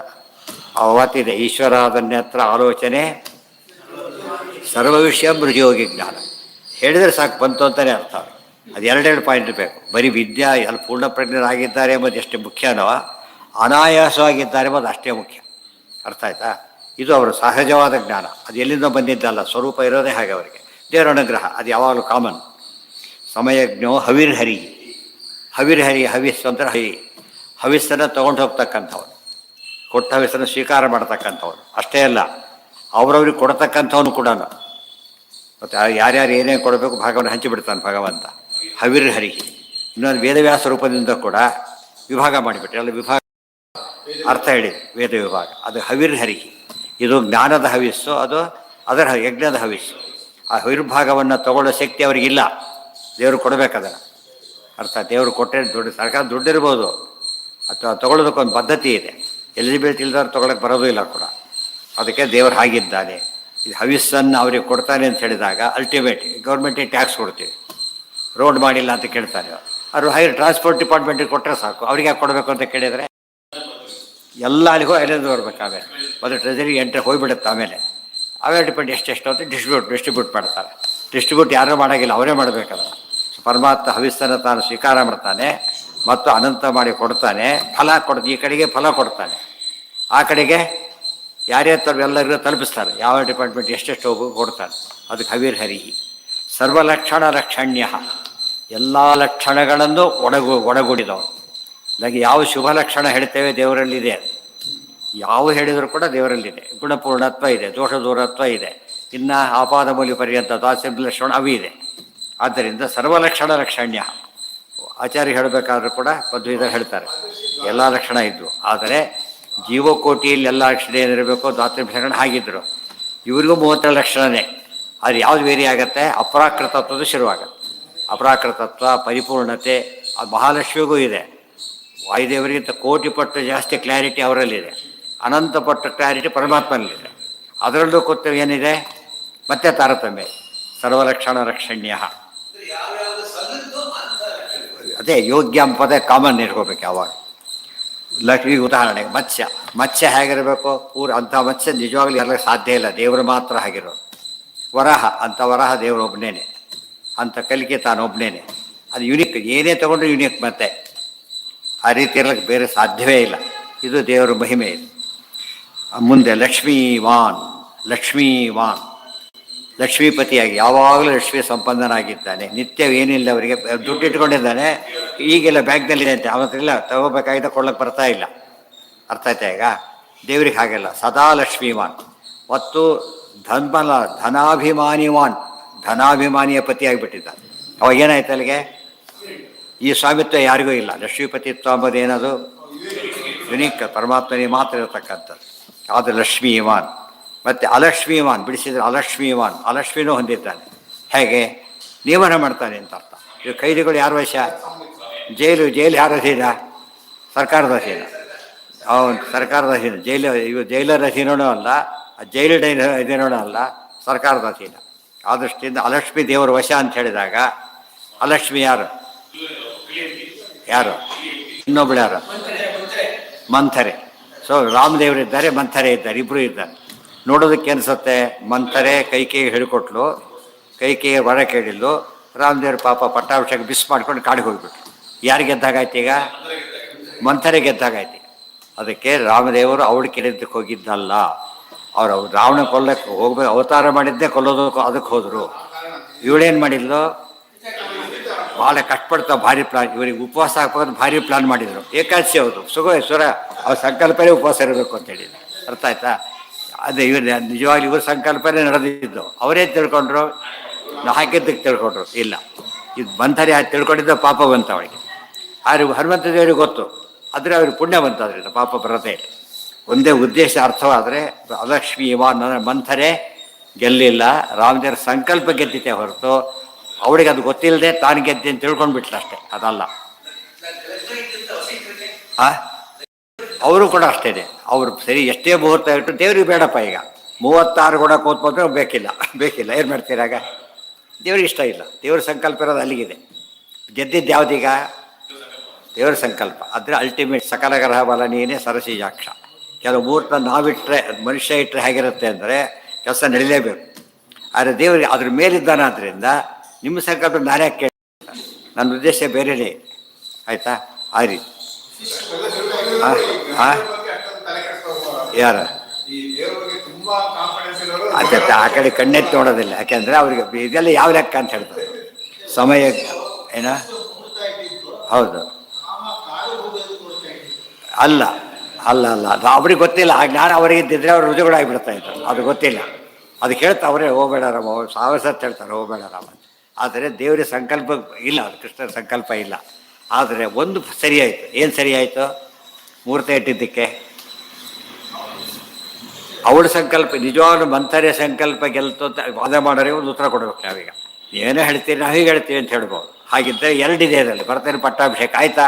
ಅವತ್ತಿದೆ ಈಶ್ವರಾದನ್ಯತ್ರ ಆಲೋಚನೆ ಸರ್ವ ವಿಷಯ ಮೃಜಯೋಗಿ ಜ್ಞಾನ. ಹೇಳಿದರೆ ಸಾಕು ಬಂತು ಅಂತಲೇ ಅರ್ಥ. ಅದು ಎರಡೆರಡು ಪಾಯಿಂಟ್ ಬೇಕು. ಬರೀ ವಿದ್ಯಾ ಅಲ್ಲಿ ಪೂರ್ಣ ಪ್ರಜ್ಞರಾಗಿದ್ದಾರೆ ಎಂಬುದು ಎಷ್ಟು ಮುಖ್ಯನೋ, ಅನಾಯಾಸವಾಗಿದ್ದಾರೆ ಎಂಬುದು ಅಷ್ಟೇ ಮುಖ್ಯ. ಅರ್ಥ ಆಯ್ತಾ? ಇದು ಅವರ ಸಹಜವಾದ ಜ್ಞಾನ. ಅದು ಎಲ್ಲಿಂದ ಬಂದಿದ್ದಲ್ಲ, ಸ್ವರೂಪ ಇರೋದೇ ಹಾಗೆ ಅವರಿಗೆ. ದೇವರ ಅನುಗ್ರಹ ಅದು ಯಾವಾಗಲೂ ಕಾಮನ್. ಸಮಯಜ್ಞೋ ಹವಿರ್ಹರಿ, ಹವಿರ್ಹರಿ ಹವಿಸ್ಸು ಅಂದ್ರೆ ಹವಿಸ್ಸನ್ನು ತೊಗೊಂಡು ಹೋಗ್ತಕ್ಕಂಥವ್ರು, ಕೊಟ್ಟ ಹವಿಸ್ಸನ್ನು ಸ್ವೀಕಾರ ಮಾಡ್ತಕ್ಕಂಥವ್ರು. ಅಷ್ಟೇ ಅಲ್ಲ, ಅವ್ರವ್ರಿಗೆ ಕೊಡ್ತಕ್ಕಂಥವನು ಕೂಡ. ಮತ್ತು ಯಾರ್ಯಾರು ಏನೇನು ಕೊಡಬೇಕು ಭಾಗವನ್ನು ಹಂಚಿಬಿಡ್ತಾನೆ ಭಗವಂತ. ಹವಿರ್ಹರಿ. ಇನ್ನೊಂದು ವೇದವ್ಯಾಸ ರೂಪದಿಂದ ಕೂಡ ವಿಭಾಗ ಮಾಡಿಬಿಟ್ರೆ, ಅಲ್ಲಿ ವಿಭಾಗ ಅರ್ಥ ಹೇಳಿ, ವೇದ ವಿಭಾಗ. ಅದು ಹವಿರ್ಹರಿ. ಇದು ಜ್ಞಾನದ ಹವಿಸ್ಸು, ಅದು ಅದರ ಯಜ್ಞದ ಹವಿಸ್ಸು. ಆ ಹವಿರ್ಭಾಗವನ್ನು ತಗೊಳ್ಳೋ ಶಕ್ತಿ ಅವರಿಗಿಲ್ಲ, ದೇವರು ಕೊಡಬೇಕದನ್ನು. ಅರ್ಥ? ದೇವರು ಕೊಟ್ಟರೆ ದುಡ್ಡು, ಸರ್ಕಾರ ದುಡ್ಡಿರ್ಬೋದು, ಅಥವಾ ತೊಗೊಳ್ಳೋದಕ್ಕೊಂದು ಪದ್ಧತಿ ಇದೆ. ಎಲಿಜಿಬಿಲಿಟಿ ಇಲ್ದವ್ರು ತೊಗೊಳಕ್ಕೆ ಬರೋದು ಇಲ್ಲ ಕೂಡ. ಅದಕ್ಕೆ ದೇವರು ಹಾಗಿದ್ದಾನೆ. ಇದು ಹವಿಸ್ಸನ್ನು ಅವ್ರಿಗೆ ಕೊಡ್ತಾನೆ ಅಂತ ಹೇಳಿದಾಗ ಅಲ್ಟಿಮೇಟ್ ಗೌರ್ಮೆಂಟಿಗೆ ಟ್ಯಾಕ್ಸ್ ಕೊಡ್ತೀವಿ, ರೋಡ್ ಮಾಡಿಲ್ಲ ಅಂತ ಕೇಳ್ತಾರೆ. ಅವರು ಹೈರ್ ಟ್ರಾನ್ಸ್ಪೋರ್ಟ್ ಡಿಪಾರ್ಟ್ಮೆಂಟಿಗೆ ಕೊಟ್ಟರೆ ಸಾಕು, ಅವ್ರಿಗೆ ಯಾಕೆ ಕೊಡಬೇಕು ಅಂತ ಕೇಳಿದರೆ ಎಲ್ಲ ಅಲ್ಲಿಗೂ ಅಲ್ಲಿಂದ ಬರ್ಬೇಕು. ಆಮೇಲೆ ಮತ್ತು ಟ್ರೆಜರಿಗೆ ಎಂಟ್ರಿ ಹೋಗಿಬಿಡುತ್ತೆ. ಆಮೇಲೆ ಡಿಪೆಂಡ್ ಎಷ್ಟೆಷ್ಟು ಅಂತ ಡಿಸ್ಟ್ರಿಬ್ಯೂಟ್ ಮಾಡ್ತಾರೆ. ಡಿಸ್ಟ್ರಿಬ್ಯೂಟ್ ಯಾರೂ ಮಾಡೋಂಗಿಲ್ಲ, ಅವರೇ ಮಾಡಬೇಕಲ್ಲ. ಪರಮಾತ್ಮ ಹವಿಸ್ಸನ್ನು ತಾನು ಸ್ವೀಕಾರ ಮಾಡ್ತಾನೆ ಮತ್ತು ಅನಂತ ಮಾಡಿ ಕೊಡ್ತಾನೆ. ಫಲ ಈ ಕಡೆಗೆ ಫಲ ಕೊಡ್ತಾನೆ, ಆ ಕಡೆಗೆ ಯಾರ್ಯಾರು ಎಲ್ಲರಿಗೂ ತಲುಪಿಸ್ತಾರೆ. ಯಾವ ಡಿಪಾರ್ಟ್ಮೆಂಟ್ ಎಷ್ಟೆಷ್ಟು ಹೋಗು ಕೊಡ್ತಾನೆ. ಅದಕ್ಕೆ ಹವಿರ್ಹರಿ. ಸರ್ವಲಕ್ಷಣ ಲಕ್ಷಣ್ಯ, ಎಲ್ಲ ಲಕ್ಷಣಗಳನ್ನು ಒಡಗೂಡಿದವು. ಹಾಗೆ ಯಾವ ಶುಭ ಲಕ್ಷಣ ಹೇಳ್ತೇವೆ ದೇವರಲ್ಲಿದೆ, ಯಾವ ಹೇಳಿದರೂ ಕೂಡ ದೇವರಲ್ಲಿದೆ. ಗುಣಪೂರ್ಣತ್ವ ಇದೆ, ದೋಷ ದೂರತ್ವ ಇದೆ, ಇನ್ನು ಆಪಾದ ಮೂಲಿ ಪರ್ಯಂತ ದಾಸ್ಯ ಲಕ್ಷಣ ಅವು ಇದೆ. ಆದ್ದರಿಂದ ಸರ್ವಲಕ್ಷಣ ಲಕ್ಷಣ್ಯ. ಆಚಾರ್ಯ ಹೇಳಬೇಕಾದ್ರೂ ಕೂಡ ಪದ್ಧತಿ ಹೇಳ್ತಾರೆ ಎಲ್ಲ ಲಕ್ಷಣ ಇದ್ವು. ಆದರೆ ಜೀವಕೋಟಿಯಲ್ಲಿ ಎಲ್ಲ ಲಕ್ಷಣ ಏನಿರಬೇಕು, ದಾತ್ರಿಭ್ಯಗಣ ಹಾಗಿದ್ದರು. ಇವರಿಗೂ 32 ಲಕ್ಷಣನೇ. ಅದು ಯಾವುದು ವೇರಿ ಆಗುತ್ತೆ? ಅಪ್ರಾಕೃತತ್ವದ ಶುರುವಾಗುತ್ತೆ. ಅಪ್ರಾಕೃತತ್ವ, ಪರಿಪೂರ್ಣತೆ ಅದು ಮಹಾಲಕ್ಷ್ಮಿಗೂ ಇದೆ. ವಾಯುದೇವರಿಗಿಂತ 1,000,000 ಪಟ್ಟು ಜಾಸ್ತಿ ಕ್ಲಾರಿಟಿ ಅವರಲ್ಲಿದೆ. ಅನಂತ ಪಟ್ಟು ಕ್ಲಾರಿಟಿ ಪರಮಾತ್ಮನಲ್ಲಿದೆ. ಅದರಲ್ಲೂ ಕೂತು ಏನಿದೆ ಮತ್ತೆ ತಾರತಮ್ಯ. ಸರ್ವಲಕ್ಷಣ ಲಕ್ಷಣ್ಯ. ಅದೇ ಯೋಗ್ಯ ಪದ ಕಾಮನ್ ಇಟ್ಕೋಬೇಕು ಯಾವಾಗ. ಲಕ್ಷ್ಮಿ ಉದಾಹರಣೆಗೆ ಮತ್ಸ್ಯ ಹೇಗಿರಬೇಕು? ಅಂಥ ಮತ್ಸ್ಯ ನಿಜವಾಗ್ಲೂ ಎಲ್ಲ ಸಾಧ್ಯ ಇಲ್ಲ, ದೇವರು ಮಾತ್ರ ಆಗಿರೋದು. ವರಹ ಅಂಥ ವರಹ ದೇವರು ಒಬ್ಬನೇನೆ, ಅಂಥ ಕಲಿಕೆ ತಾನು ಒಬ್ಬನೇನೆ. ಅದು ಯುನಿಕ್, ಏನೇ ತಗೊಂಡ್ರು ಯುನಿಕ್. ಮತ್ತೆ ಆ ರೀತಿ ಇರಲಿಕ್ಕೆ ಬೇರೆ ಸಾಧ್ಯವೇ ಇಲ್ಲ. ಇದು ದೇವರ ಮಹಿಮೆ. ಇದು ಮುಂದೆ ಲಕ್ಷ್ಮೀವಾನ್, ಲಕ್ಷ್ಮೀಪತಿಯಾಗಿ ಯಾವಾಗಲೂ ಲಕ್ಷ್ಮೀ ಸಂಪನ್ನನಾಗಿದ್ದಾನೆ. ನಿತ್ಯವೇನಿಲ್ಲ, ಅವರಿಗೆ ದುಡ್ಡು ಇಟ್ಕೊಂಡಿದ್ದಾನೆ. ಈಗೆಲ್ಲ ಬ್ಯಾಂಕ್ನಲ್ಲಿದೆ ಅಂತೆ, ಅವತ್ತಿಲ್ಲ ತಗೋಬೇಕಾಗಿದ್ದ ಕೊಡ್ಲಿಕ್ಕೆ ಬರ್ತಾ ಇಲ್ಲ. ಅರ್ಥ ಆಯ್ತಾ? ಈಗ ದೇವ್ರಿಗೆ ಹಾಗೆಲ್ಲ ಸದಾ ಲಕ್ಷ್ಮೀವಾನ್. ಮತ್ತು ಧನಾಭಿಮಾನಿಯ ಪತಿಯಾಗಿಬಿಟ್ಟಿದ್ದ. ಅವಾಗ ಏನಾಯ್ತು ಅಲ್ಲಿಗೆ? ಈ ಸ್ವಾಮಿತ್ವ ಯಾರಿಗೂ ಇಲ್ಲ. ಲಕ್ಷ್ಮೀಪತಿತ್ವ ಅಂಬೋದೇನದು ಯುನಿಕ್, ಪರಮಾತ್ಮನಿಗೆ ಮಾತ್ರ ಇರತಕ್ಕಂಥದ್ದು. ಅದು ಲಕ್ಷ್ಮೀವಾನ್. ಮತ್ತು ಅಲಕ್ಷ್ಮೀವಾನ್ ಬಿಡಿಸಿದ್ರೆ ಅಲಕ್ಷ್ಮಿನೂ ಹೊಂದಿದ್ದಾನೆ. ಹೇಗೆ? ನಿಯಮನ ಮಾಡ್ತಾನೆ ಅಂತ ಅರ್ಥ. ಇದು ಕೈದಿಗಳು ಯಾರ ವಶ? ಜೈಲು ಯಾರ ಅಧೀನ? ಸರ್ಕಾರದ ಅಧೀನ. ಅವನು ಸರ್ಕಾರದ ಅಧೀನ. ಜೈಲರ ಅಧೀನವೂ ಅಲ್ಲ, ಜೈಲು ಅಧೀನವೂ ಅಲ್ಲ, ಸರ್ಕಾರದ ಅಧೀನ. ಆ ದೃಷ್ಟಿಯಿಂದ ಅಲಕ್ಷ್ಮಿ ದೇವರ ವಶ ಅಂತ ಹೇಳಿದಾಗ ಅಲಕ್ಷ್ಮಿ ಯಾರು? ಇನ್ನೊಬ್ಳು ಯಾರು? ಮಂಥರೆ. ಸೊ ರಾಮದೇವರಿದ್ದಾರೆ, ಮಂಥರೆ ಇದ್ದಾರೆ, ಇಬ್ಬರು ಇದ್ದಾರೆ. ನೋಡೋದಕ್ಕೆ ಅನಿಸುತ್ತೆ ಮಂಥರೆ ಕೈಕೇಯಿಗೆ ಹೇಳಿಕೊಟ್ಲು, ಕೈಕೇಯಿಗೆ ವರ ಕೇಳಿದ್ಲು. ರಾಮದೇವ್ರ ಪಾಪ ಪಟ್ಟಾಭಿಷೇಕ ಬಿಸ್ ಮಾಡ್ಕೊಂಡು ಕಾಡಿಗೆ ಹೋಗ್ಬಿಟ್ರು. ಯಾರು ಗೆದ್ದಾಗಾಯ್ತು ಈಗ? ಮಂಥರೆ ಗೆದ್ದಾಗಾಯ್ತು. ಅದಕ್ಕೆ ರಾಮದೇವರು ಅವಳು ಕೇಳಿದ್ದಕ್ಕೆ ಹೋಗಿದ್ದಲ್ಲ. ಅವರು ರಾವಣ ಕೊಲ್ಲಕ್ಕೆ ಹೋಗ್ಬೇಕು, ಅವತಾರ ಮಾಡಿದ್ದೇ ಕೊಲ್ಲೋದಕ್ಕೆ ಅದಕ್ಕೆ ಹೋದರು. ಇವಳೇನು ಮಾಡಿದ್ಲು? ಭಾಳ ಕಷ್ಟಪಡ್ತಾ ಭಾರಿ ಪ್ಲಾನ್. ಇವರಿಗೆ ಉಪವಾಸ ಹಾಕೋದು ಭಾರಿ ಪ್ಲಾನ್ ಮಾಡಿದರು. ಏಕಾದಶಿ ಹೌದು, ಸುರ ಅವ್ರ ಸಂಕಲ್ಪನೇ ಉಪವಾಸ ಇರಬೇಕು ಅಂತೇಳಿ. ಅರ್ಥ ಆಯ್ತಾ? ಅದೇ ನಿಜವಾಗ್ಲೂ ಇವ್ರ ಸಂಕಲ್ಪನೇ ನಡೆದಿದ್ದು. ಅವರೇ ತಿಳ್ಕೊಂಡ್ರು, ಹಾಕಿದ್ದಕ್ಕೆ ತಿಳ್ಕೊಂಡ್ರು ಇಲ್ಲ. ಇದು ಬಂತರಿ ತಿಳ್ಕೊಂಡಿದ್ದ ಪಾಪ ಬಂತ ಅವಳಿಗೆ. ಆದರೆ ಹನುಮಂತ ದೇವರಿಗೆ ಗೊತ್ತು ಆದರೆ ಅವ್ರಿಗೆ ಪುಣ್ಯ ಬಂತು ಅದರಿಂದ, ಪಾಪ ಬರದೇ ಇಲ್ಲ. ಒಂದೇ ಉದ್ದೇಶ ಅರ್ಥವಾದರೆ ಅಲಕ್ಷ್ಮಿ ನನ್ನ ಮಂಥರೆ ಗೆಲ್ಲಿಲ್ಲ, ರಾಮದೇವ್ರ ಸಂಕಲ್ಪ ಗೆದ್ದಿತೆ ಹೊರತು ಅವಳಿಗೆ ಅದು ಗೊತ್ತಿಲ್ಲದೆ ತಾನು ಗೆದ್ದೆ ಅಂತ ತಿಳ್ಕೊಂಡು ಬಿಟ್ಲ ಅಷ್ಟೇ, ಅದಲ್ಲ. ಅವರು ಕೂಡ ಅಷ್ಟೇ, ಅವರು ಸರಿ ಎಷ್ಟೇ ಮುಹೂರ್ತ ಇಟ್ಟು ದೇವ್ರಿಗೆ ಬೇಡಪ್ಪ ಈಗ 36 ಕೂಡ ಕೂತ್ಕೊಂಡ್ರೆ ಬೇಕಿಲ್ಲ ಏನು ಮಾಡ್ತೀರಾಗ, ದೇವ್ರಿಗೆ ಇಷ್ಟ ಇಲ್ಲ, ದೇವ್ರ ಸಂಕಲ್ಪ ಇರೋದು ಅಲ್ಲಿಗಿದೆ. ಗೆದ್ದಿದ್ದು ಯಾವುದೀಗ ದೇವ್ರ ಸಂಕಲ್ಪ, ಆದರೆ ಅಲ್ಟಿಮೇಟ್ ಸಕಲ ಗ್ರಹ ಬಲ ನೀನೇ ಸರಸಿಜಾಕ್ಷ. ಕೆಲವು ಮುಹೂರ್ತ ನಾವಿಟ್ಟರೆ ಮನುಷ್ಯ ಇಟ್ಟರೆ ಹೇಗಿರುತ್ತೆ ಅಂದರೆ ಕೆಲಸ ನಡೀಲೇಬೇಕು. ಆದರೆ ದೇವರಿಗೆ ಅದ್ರ ಮೇಲಿದ್ದಾನಾದ್ರಿಂದ ನಿಮ್ಮ ಸಂಕಲ್ಪ ನಾನೇ ಕೇಳಿ, ನನ್ನ ಉದ್ದೇಶ ಬೇರೆಯೇ, ಆಯಿತಾ? ಆ ರೀತಿ ಯಾರ ಅದೇ ಆ ಕಡೆ ಕಣ್ಣೆತ್ತಿ ನೋಡೋದಿಲ್ಲ, ಯಾಕೆಂದರೆ ಅವ್ರಿಗೆ ಇದೆಲ್ಲ ಯಾವ ಲೆಕ್ಕ ಅಂತ ಹೇಳ್ತಾರೆ ಸಮಯ ಏನ. ಹೌದು, ಅಲ್ಲ ಅಲ್ಲ ಅಲ್ಲ ಅದು ಅವ್ರಿಗೆ ಗೊತ್ತಿಲ್ಲ. ಆಗ ನಾನು ಅವರಿಗೆ ಇದ್ದಿದ್ರೆ ಅವ್ರು ರುಜುಗಳಾಗಿಬಿಡ್ತಾ ಇದ್ರು, ಅದು ಗೊತ್ತಿಲ್ಲ. ಅದಕ್ಕೆ ಹೇಳ್ತಾ ಅವರೇ ಹೋಗಬೇಡ ರಾಮ, ಸಾವಿರ ಸತ್ತು ಹೇಳ್ತಾರೆ ಹೋಗಬೇಡ ರಾಮ. ಆದರೆ ದೇವರ ಸಂಕಲ್ಪ ಇಲ್ಲ, ಅದು ಕೃಷ್ಣನ ಸಂಕಲ್ಪ ಇಲ್ಲ. ಆದರೆ ಒಂದು ಸರಿಯಾಯಿತು. ಏನು ಸರಿಯಾಯಿತು? ಮುಹೂರ್ತ ಇಟ್ಟಿದ್ದಕ್ಕೆ ಅವಳ ಸಂಕಲ್ಪ ನಿಜವಾಗ್ಲೂ ಮಂಥರೆ ಸಂಕಲ್ಪ ಗೆಲ್ತು ಅಂತ ವಾದ ಮಾಡೋರಿಗೆ ಒಂದು ಉತ್ತರ ಕೊಡಬೇಕು. ನಾವೀಗ ಏನೋ ಹೇಳ್ತೀರಿ, ನಾವು ಹೀಗೆ ಹೇಳ್ತೀವಿ ಅಂತ ಹೇಳ್ಬೋದು. ಹಾಗಿದ್ದರೆ ಎರಡಿದೆ ಅದರಲ್ಲಿ. ಭರತನ ಪಟ್ಟಾಭಿಷೇಕ ಆಯಿತಾ?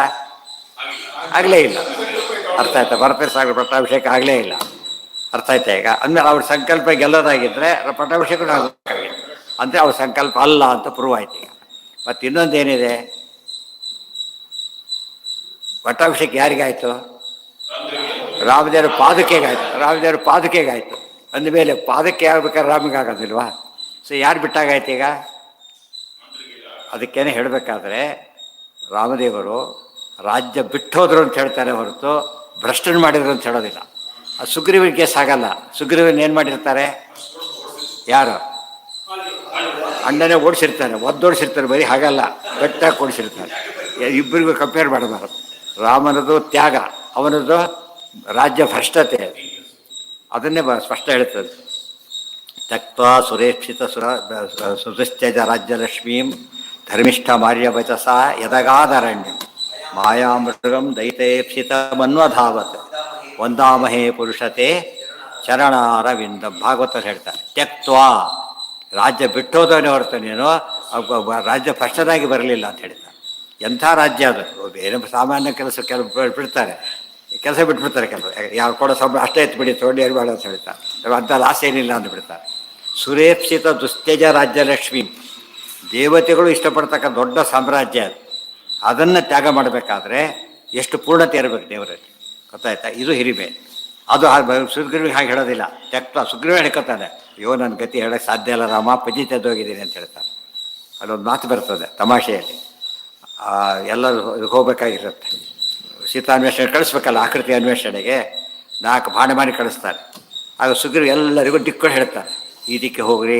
ಆಗಲೇ ಇಲ್ಲ. ಅರ್ಥ ಆಯ್ತಾ? ಭರತನ ಸಾಗರ ಪಟ್ಟಾಭಿಷೇಕ ಆಗಲೇ ಇಲ್ಲ. ಅರ್ಥ ಆಯ್ತಾ ಈಗ? ಅಂದರೆ ಅವ್ರ ಸಂಕಲ್ಪ ಗೆಲ್ಲೋದಾಗಿದ್ದರೆ ಪಟ್ಟಾಭಿಷೇಕ ಆಗಬೇಕಾಗಿತ್ತು, ಅಂದರೆ ಅವ್ರ ಸಂಕಲ್ಪ ಅಲ್ಲ ಅಂತ ಪ್ರೂವ್ ಆಯ್ತು ಈಗ. ಮತ್ತು ಇನ್ನೊಂದೇನಿದೆ, ಪಟ್ಟಾಭಿಷೇಕ ಯಾರಿಗಾಯಿತು? ರಾಮದೇವ್ರ ಪಾದುಕೆಗಾಯಿತು. ಅಂದಮೇಲೆ ಪಾದಕ್ಕೆ ಆಗ್ಬೇಕಾದ್ರೆ ರಾಮಿಗೆ ಆಗೋದಿಲ್ವಾ? ಸೊ ಯಾರು ಬಿಟ್ಟಾಗಾಯ್ತು ಈಗ? ಅದಕ್ಕೇನೆ ಹೇಳಬೇಕಾದ್ರೆ ರಾಮದೇವರು ರಾಜ್ಯ ಬಿಟ್ಟೋದ್ರು ಅಂತ ಹೇಳ್ತಾರೆ ಹೊರತು ಭ್ರಷ್ಟನ್ ಮಾಡಿದ್ರು ಅಂತ ಹೇಳೋದಿಲ್ಲ. ಅದು ಸುಗ್ರೀವನ ಕೇಸ್ ಆಗಲ್ಲ. ಸುಗ್ರೀವನ್ ಏನು ಮಾಡಿರ್ತಾರೆ? ಯಾರು? ಅಣ್ಣನೇ ಓಡಿಸಿರ್ತಾರೆ, ಒದ್ದೋಡಿಸಿರ್ತಾರೆ. ಬರೀ ಹಾಗಲ್ಲ, ಗಟ್ಟಾಗಿ ಓಡಿಸಿರ್ತಾರೆ. ಇಬ್ಬರಿಗೂ ಕಂಪೇರ್ ಮಾಡಬಾರದು. ರಾಮನದು ತ್ಯಾಗ, ಅವನದು ರಾಜ್ಯ ಭ್ರಷ್ಟತೆ, ಅದನ್ನೇ ಸ್ಪಷ್ಟ ಹೇಳ್ತದೆ. ತ್ಯಕ್ವಾ ಸುರೇಕ್ಷಿತ ಸುತಶ್ಚ ರಾಜ್ಯಲಕ್ಷ್ಮೀಂ ಧರ್ಮಿಷ್ಠ ಮಾರ್ಯವಚಸ ಯದಗಾದರಣ್ಯಂ ಮಾಯಾಮೃಗಂ ದೈತೇಪ್ಸಿತ ಮನ್ವಧಾವತ್ ವಂದಾಮಹೇ ಪುರುಷತೆ ಚರಣಾರವಿಂದಂ. ಭಾಗವತರು ಹೇಳ್ತಾರೆ, ತ್ಯಕ್ವಾ ರಾಜ್ಯ ಬಿಟ್ಟೋದವನೇ ಹೊರತು ನೀನು ರಾಜ್ಯ ಭ್ರಷ್ಟನಾಗಿ ಬರಲಿಲ್ಲ ಅಂತ ಹೇಳ್ತಾರೆ. ಎಂಥ ರಾಜ್ಯ ಅದು! ಏನು ಸಾಮಾನ್ಯ ಕೆಲಸ ಕೆಲವು ಬಿಡ್ತಾರೆ, ಕೆಲಸ ಬಿಟ್ಬಿಡ್ತಾರೆ. ಕೆಲವು ಯಾವ ಕೊಡೋ ಸಂಬಳ ಅಷ್ಟೇ ಎತ್ತು ಬಿಡಿ, ತೊಗೊಂಡು ಏನು ಬೇಡ ಅಂತ ಹೇಳ್ತಾರೆ. ಅಂಥ ಲಾಸ್ ಏನಿಲ್ಲ ಅಂತ ಬಿಡ್ತಾರೆ. ಸುರೇಪ್ಸಿತ ದುಸ್ತೇಜ ರಾಜ್ಯಲಕ್ಷ್ಮಿ, ದೇವತೆಗಳು ಇಷ್ಟಪಡ್ತಕ್ಕಂಥ ದೊಡ್ಡ ಸಾಮ್ರಾಜ್ಯ ಅದು. ಅದನ್ನು ತ್ಯಾಗ ಮಾಡಬೇಕಾದ್ರೆ ಎಷ್ಟು ಪೂರ್ಣತೆ ಇರಬೇಕು ದೇವರಲ್ಲಿ, ಗೊತ್ತಾಯ್ತಾ? ಇದು ಹಿರಿಮೆ. ಅದು ಸುಗ್ರೀವಿಗೆ ಹಾಗೆ ಹೇಳೋದಿಲ್ಲ. ತ್ಯಕ್ತ ಸುಗ್ರೀವ ಹೇಳ್ಕೊತಾನೆ, ಅಯ್ಯೋ ನನ್ನ ಗತಿ ಹೇಳೋಕ್ಕೆ ಸಾಧ್ಯ ಇಲ್ಲ ರಾಮ, ಪಜಿ ತೆದ್ದೋಗಿದ್ದೀನಿ ಅಂತ ಹೇಳ್ತಾರೆ. ಅಲ್ಲೊಂದು ಮಾತು ಬರ್ತದೆ ತಮಾಷೆಯಲ್ಲಿ. ಎಲ್ಲರೂ ಹೋಗ್ಬೇಕಾಗಿರುತ್ತೆ, ಸೀತಾನ್ವೇಷಣೆ ಕಳಿಸ್ಬೇಕಲ್ಲ, ಆಕೃತಿ ಅನ್ವೇಷಣೆಗೆ 4 ಬಾಣಮಾರಿ ಕಳಿಸ್ತಾರೆ. ಆಗ ಸುಗ್ರೀವ್ ಎಲ್ಲರಿಗೂ ದಿಕ್ಕೊಂಡು ಹೇಳ್ತಾರೆ, ಈ ದಿಕ್ಕೆ ಹೋಗ್ರಿ,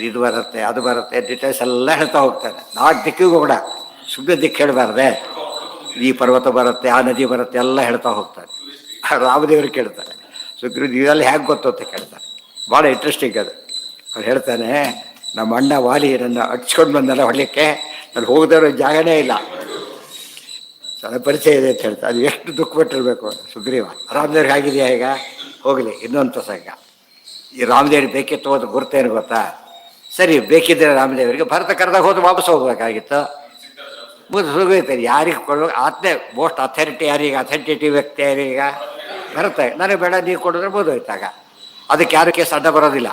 ಇದು ಬರುತ್ತೆ ಅದು ಬರುತ್ತೆ, ಡೀಟೇಲ್ಸ್ ಎಲ್ಲ ಹೇಳ್ತಾ ಹೋಗ್ತಾನೆ. 4 ದಿಕ್ಕಿಗೂ ಕೂಡ ಸುಮ್ಮನೆ ದಿಕ್ಕು ಹೇಳಬಾರ್ದೆ, ಈ ಪರ್ವತ ಬರುತ್ತೆ, ಆ ನದಿ ಬರುತ್ತೆ, ಎಲ್ಲ ಹೇಳ್ತಾ ಹೋಗ್ತಾರೆ. ರಾಮದೇವರು ಕೇಳ್ತಾರೆ, ಸುಗ್ರೀವ್ ಇದೆಲ್ಲ ಹೇಗೆ ಗೊತ್ತು ಅಂತ ಕೇಳ್ತಾರೆ. ಭಾಳ ಇಂಟ್ರೆಸ್ಟಿಂಗ್ ಅದು. ಅವ್ರು ಹೇಳ್ತಾನೆ, ನಮ್ಮ ಅಣ್ಣ ವಾಲಿ ನನ್ನ ಹಚ್ಕೊಂಡು ಬಂದಲ್ಲ ಹೊಡಲಿಕ್ಕೆ, ನಾನು ಹೋಗದವ್ರ ಜಾಗನೇ ಇಲ್ಲ, ನನ್ನ ಪರಿಚಯ ಇದೆ ಅಂತ ಹೇಳ್ತಾರೆ. ಅದು ಎಷ್ಟು ದುಃಖ ಪಟ್ಟಿರ್ಬೇಕು ಸುಗ್ರೀವ. ರಾಮದೇವ್ರಿಗೆ ಆಗಿದೆಯಾ ಈಗ? ಹೋಗಲಿ, ಇನ್ನೊಂದು ಸಂಘ. ಈ ರಾಮದೇವ್ರಿಗೆ ಬೇಕಿತ್ತು ಹೋದ ಗುರ್ತೇನು ಗೊತ್ತಾ? ಸರಿ, ಬೇಕಿದ್ದರೆ ರಾಮದೇವರಿಗೆ ಭರತ ಕರೆದಾಗ ಹೋದ್ರೆ ವಾಪಸ್ ಹೋಗ್ಬೇಕಾಗಿತ್ತು. ಸುಗೈತಾರೆ ಯಾರಿಗೆ ಕೊಡೋ ಆತನೇ ಮೋಸ್ಟ್ ಅಥಾರಿಟಿ, ಯಾರೀಗ ಅಥೆಂಟಿಟಿವ್ ವ್ಯಕ್ತಿ ಯಾರೀಗ? ಭರತ. ನನಗೆ ಬೇಡ, ನೀವು ಕೊಡಿದ್ರೆ ಬೋಧೋಯ್ತಾಗ. ಅದಕ್ಕೆ ಯಾರು ಕೇಸ್ ಅಡ್ಡ ಬರೋದಿಲ್ಲ.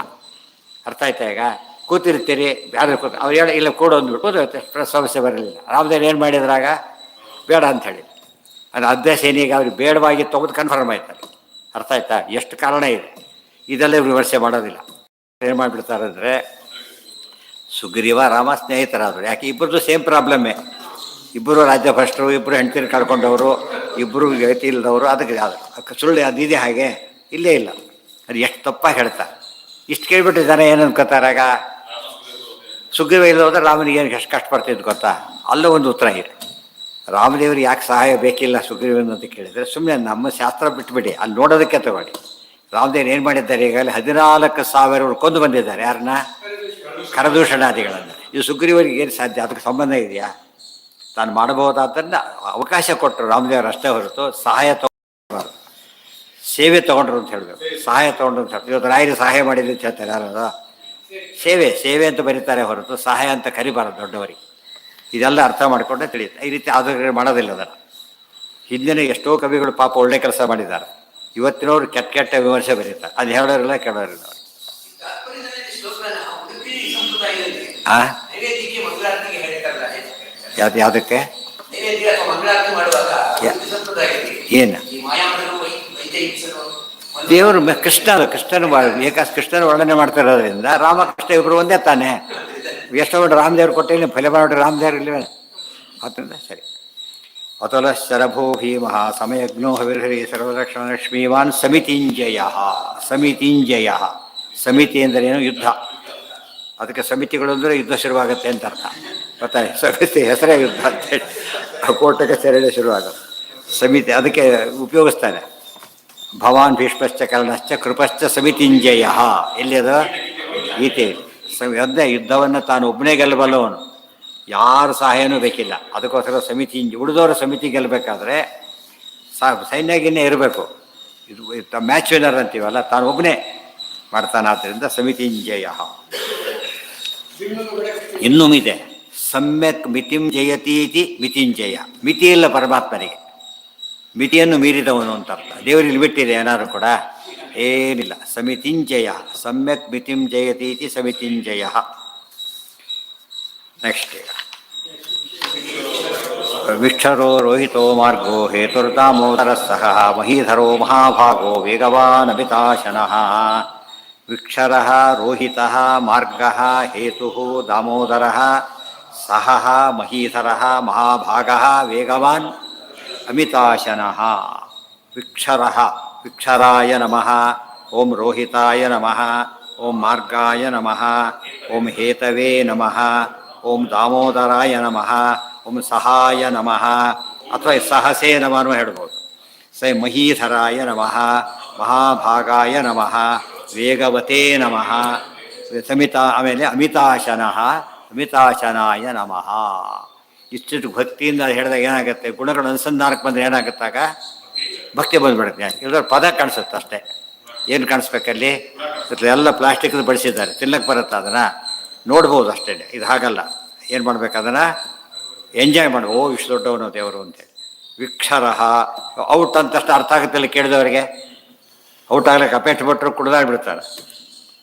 ಅರ್ಥ ಆಯ್ತಾ ಈಗ? ಕೂತಿರ್ತೀರಿ, ಯಾರು ಅವ್ರು ಹೇಳ ಇಲ್ಲ ಕೊಡು ಅಂದ್ಬಿಟ್ಟು ಬೋಧೋಯ್ತೆ, ಸಮಸ್ಯೆ ಬರಲಿಲ್ಲ. ರಾಮದೇವ್ರು ಏನು ಮಾಡಿದ್ರಾಗ? ಬೇಡ ಅಂಥೇಳಿ. ಅದು ಅಭ್ಯಾಸ ಏನೀಗ ಅವ್ರಿಗೆ ಬೇಡವಾಗಿ ತೊಗೊಂಡು ಕನ್ಫರ್ಮ್ ಆಯ್ತಾರೆ. ಅರ್ಥ ಆಯ್ತಾ? ಎಷ್ಟು ಕಾರಣ ಇದೆ, ಇದೆಲ್ಲ ವಿಮರ್ಶೆ ಮಾಡೋದಿಲ್ಲ. ಏನು ಮಾಡಿಬಿಡ್ತಾರೆ ಅಂದರೆ, ಸುಗ್ರೀವ ರಾಮ ಸ್ನೇಹಿತರಾದರು. ಯಾಕೆ? ಇಬ್ಬರದು ಸೇಮ್ ಪ್ರಾಬ್ಲಮ್ಮೇ. ಇಬ್ಬರು ರಾಜ್ಯ ಭ್ರಷ್ಟರು, ಇಬ್ಬರು ಹೆಂಡ್ತಿರು ಕಳ್ಕೊಂಡವರು, ಇಬ್ಬರು ಗತಿ ಇಲ್ಲದವರು. ಅದಕ್ಕೆ ಸುಳ್ಳು ಅದಿದೆ ಹಾಗೆ ಇಲ್ಲೇ ಇಲ್ಲ. ಅದು ಎಷ್ಟು ತಪ್ಪಾಗಿ ಹೇಳ್ತಾರೆ. ಇಷ್ಟು ಕೇಳ್ಬಿಟ್ಟು ಜನ ಏನು ಅನ್ಕೋತಾರಾಗ? ಸುಗ್ರೀವ ಇಲ್ಲ ಹೋದ್ರೆ ರಾಮನಿಗೆ ಏನು ಎಷ್ಟು ಕಷ್ಟಪಡ್ತಿದ್ದು ಗೊತ್ತಾ? ಅಲ್ಲೂ ಒಂದು ಉತ್ತರ ಇದೆ. ರಾಮದೇವ್ರಿಗೆ ಯಾಕೆ ಸಹಾಯ ಬೇಕಿಲ್ಲ ಸುಗ್ರೀವನ್ ಅಂತ ಕೇಳಿದರೆ, ಸುಮ್ಮನೆ ನಮ್ಮ ಶಾಸ್ತ್ರ ಬಿಟ್ಬಿಡಿ, ಅಲ್ಲಿ ನೋಡೋದಕ್ಕೆ ತಗೊಳ್ಳಿ. ರಾಮದೇವ್ರು ಏನು ಮಾಡಿದ್ದಾರೆ? ಈಗಾಗಲೇ 14,000 ಕೊಂದು ಬಂದಿದ್ದಾರೆ. ಯಾರನ್ನ? ಕರದೂಷಣಾದಿಗಳನ್ನು. ಇದು ಸುಗ್ರೀವರಿಗೆ ಏನು ಸಾಧ್ಯ? ಅದಕ್ಕೆ ಸಂಬಂಧ ಇದೆಯಾ? ತಾನು ಮಾಡಬಹುದಾದ್ದನ್ನು ಅವಕಾಶ ಕೊಟ್ಟರು ರಾಮದೇವರು ಅಷ್ಟೇ ಹೊರತು ಸಹಾಯ ತಗೊಂಡು ಸೇವೆ ತೊಗೊಂಡ್ರು ಅಂತ ಹೇಳಬೇಕು. ಸಹಾಯ ತೊಗೊಂಡ್ರು ಅಂತ ಹೇಳ್ತಾರೆ. ಇವತ್ತು ರಾಯರು ಸಹಾಯ ಮಾಡಿದ್ರು ಅಂತ ಹೇಳ್ತಾರೆ ಯಾರು? ಸೇವೆ ಸೇವೆ ಅಂತ ಬರೀತಾರೆ ಹೊರತು ಸಹಾಯ ಅಂತ ಕರಿಬಾರದು ದೊಡ್ಡವರಿಗೆ. ಇದೆಲ್ಲ ಅರ್ಥ ಮಾಡಿಕೊಂಡ್ರೆ ತಿಳಿಯುತ್ತೆ. ಈ ರೀತಿ ಆದರೂ ಮಾಡೋದಿಲ್ಲ ಅದನ್ನು. ಹಿಂದಿನ ಎಷ್ಟೋ ಕವಿಗಳು ಪಾಪ ಒಳ್ಳೆ ಕೆಲಸ ಮಾಡಿದ್ದಾರೆ. ಇವತ್ತಿನವ್ರು ಕೆಟ್ಟ ಕೆಟ್ಟ ವಿಮರ್ಶೆ ಬರೀತಾರೆ. ಅದು ಹೇಳೋರಿಲ್ಲ ಕೇಳೋರಿಲ್ಲ ಅವ್ರು. ಯಾವುದಕ್ಕೆ ಏನು ದೇವರು ಕೃಷ್ಣನ ಕೃಷ್ಣನ ವರ್ಣನೆ ಮಾಡ್ತಾ ಇರೋದ್ರಿಂದ ರಾಮಕೃಷ್ಣ ಇಬ್ಬರು ಒಂದೇ ತಾನೆ. ಎಷ್ಟೋ ರಾಮದೇವ್ರು ಕೊಟ್ಟಿಲ್ಲ ಫಲ ಮಾಡಿ ರಾಮದೇವ್ರು ಇಲ್ಲ ಆದ್ದರಿಂದ ಸರಿ. ಅತುಲ ಶರಭೋ ಭೀಮಃ ಸಮಯಜ್ಞೋ ಹವಿರ್ಹರಿ ಸರ್ವರಕ್ಷಣ ಲಕ್ಷ್ಮೀವಾನ್ ಸಮಿತಿಂಜಯ. ಸಮಿತಿಂಜಯ ಸಮಿತಿ ಎಂದರೇನು? ಯುದ್ಧ. ಅದಕ್ಕೆ ಸಮಿತಿಗಳು ಅಂದರೆ ಯುದ್ಧ ಶುರುವಾಗುತ್ತೆ ಅಂತ ಅರ್ಥ. ಗೊತ್ತಾನೆ ಸಮಿತಿ ಹೆಸರೇ ಯುದ್ಧ ಅಂತೇಳಿ ಕೋಟಕ್ಕೆ ಸೆರಳೆ ಶುರುವಾಗುತ್ತೆ ಸಮಿತಿ. ಅದಕ್ಕೆ ಉಪಯೋಗಿಸ್ತಾನೆ. ಭವಾನ್ ಭೀಷ್ಮಶ್ಚ ಕರ್ಣಶ್ಚ ಕೃಪಶ್ಚ ಸಮಿತಿಂಜಯ. ಎಲ್ಲಿ ಅದು? ಗೀತೆಯಲ್ಲಿ. ಅದೇ ಯುದ್ಧವನ್ನು ತಾನು ಒಬ್ಬನೇ ಗೆಲ್ಲಬಲ್ಲವನು, ಯಾರು ಸಹಾಯನೂ ಬೇಕಿಲ್ಲ. ಅದಕ್ಕೋಸ್ಕರ ಸಮಿತಿ ಉಳಿದವರು ಸಮಿತಿ ಗೆಲ್ಲಬೇಕಾದ್ರೆ ಸೈನ್ಯಗಿನ್ನೇ ಇರಬೇಕು. ಇದು ಮ್ಯಾಚ್ ವಿನ್ನರ್ ಅಂತೀವಲ್ಲ, ತಾನು ಒಬ್ಬನೇ ಮಾಡ್ತಾನೆ. ಆದ್ದರಿಂದ ಸಮಿತಿಂಜಯ. ಇನ್ನೂ ಇದೆ, ಸಮ್ಯಕ್ ಮಿತಿಂ ಜಯತೀತಿ ಮಿತಿಂಜಯ. ಮಿತಿ ಇಲ್ಲ ಪರಮಾತ್ಮನಿಗೆ, ಮಿತಿಯನ್ನು ಮೀರಿದವನು ಅಂತ ಅರ್ಥ. ದೇವರಿಗೆ ಬಿಟ್ಟಿದೆ ಏನಾದ್ರು ಕೂಡ? ಏನಿಲ್ಲ. ಸಮಿತಿಂಜಯ ಸಮ್ಯಕ್ ಮಿತಿಂ ಜಯತೀತಿ ಸಮಿತಿಂಜಯ. ನೆಕ್ಸ್ಟ್ ಈಗ ವಿಕ್ಷರೋ ರೋಹಿತೋ ಮಾರ್ಗೋ ಹೇತುರ್ದಾಮೋದರ ಸಹ ಮಹೀಧರೋ ಮಹಾಭಾಗೋ ವೇಗವಾನ್ ಅಮಿತಾಶನಃ. ವಿಕ್ಷರ ರೋಹಿತ ಮಾರ್ಗ ಹೇತು ದಾಮೋದರ ಸಹ ಮಹೀಧರ ಮಹಾಭಾಗ ವೇಗವಾನ್ ಅಮಿತಾಶನಃ. ವಿಕ್ಷರ ವಿಕ್ಷರಾಯ ನಮಃ. ಓಂ ರೋಹಿತಾಯ ನಮಃ. ಓಂ ಮಾರ್ಗಾಯ ನಮಃ. ಓಂ ಹೇತವೇ ನಮಃ. ಓಂ ದಾಮೋದರಾಯ ನಮಃ. ಓಂ ಸಹಾಯ ನಮಃ. ಅಥವಾ ಸಹಸೇ ನಮಃ ಹೇಳ್ಬೋದು. ಮಹೀಧರಾಯ ನಮಃ. ಮಹಾಭಾಗಾಯ ನಮಃ. ವೇಗವತೇ ನಮಃ. ಆಮೇಲೆ ಅಮಿತಾಶನಃ. ಅಮಿತಾಶನಾಯ ನಮಃ. ಇಷ್ಟು ಭಕ್ತಿಯಿಂದ ಹೇಳಿದಾಗ ಏನಾಗುತ್ತೆ? ಗುಣಗಳು ಅನುಸಂಧಾನಕ್ಕೆ ಬಂದರೆ ಏನಾಗುತ್ತಾಗ ಭಕ್ತಿ ಬಂದುಬಿಡುತ್ತೆ. ಇಲ್ಲದ್ರೆ ಪದ ಕಾಣಿಸುತ್ತೆ ಅಷ್ಟೇ. ಏನು ಕಾಣಿಸ್ಬೇಕಲ್ಲಿ? ಎಲ್ಲ ಪ್ಲಾಸ್ಟಿಕ್ದು ಬಳಸಿದ್ದಾರೆ, ತಿನ್ನಕ್ಕೆ ಬರುತ್ತೆ. ಅದನ್ನು ನೋಡ್ಬೋದು ಅಷ್ಟೇ. ಇದು ಹಾಗಲ್ಲ. ಏನು ಮಾಡ್ಬೇಕು? ಅದನ್ನು ಎಂಜಾಯ್ ಮಾಡಿ, ಓ ಇಷ್ಟು ದೊಡ್ಡವನು ದೇವರು ಅಂತೇಳಿ. ವಿಕ್ಷರ ಔಟ್ ಅಂತಷ್ಟು ಅರ್ಥ ಆಗುತ್ತಿಲ್ಲ ಕೇಳಿದವರಿಗೆ. ಔಟ್ ಆಗ್ಲಿಕ್ಕೆ ಅಪೇಕ್ಷೆ ಪಟ್ಟರು ಕುಡ್ದಾಡ್ಬಿಡ್ತಾರೆ,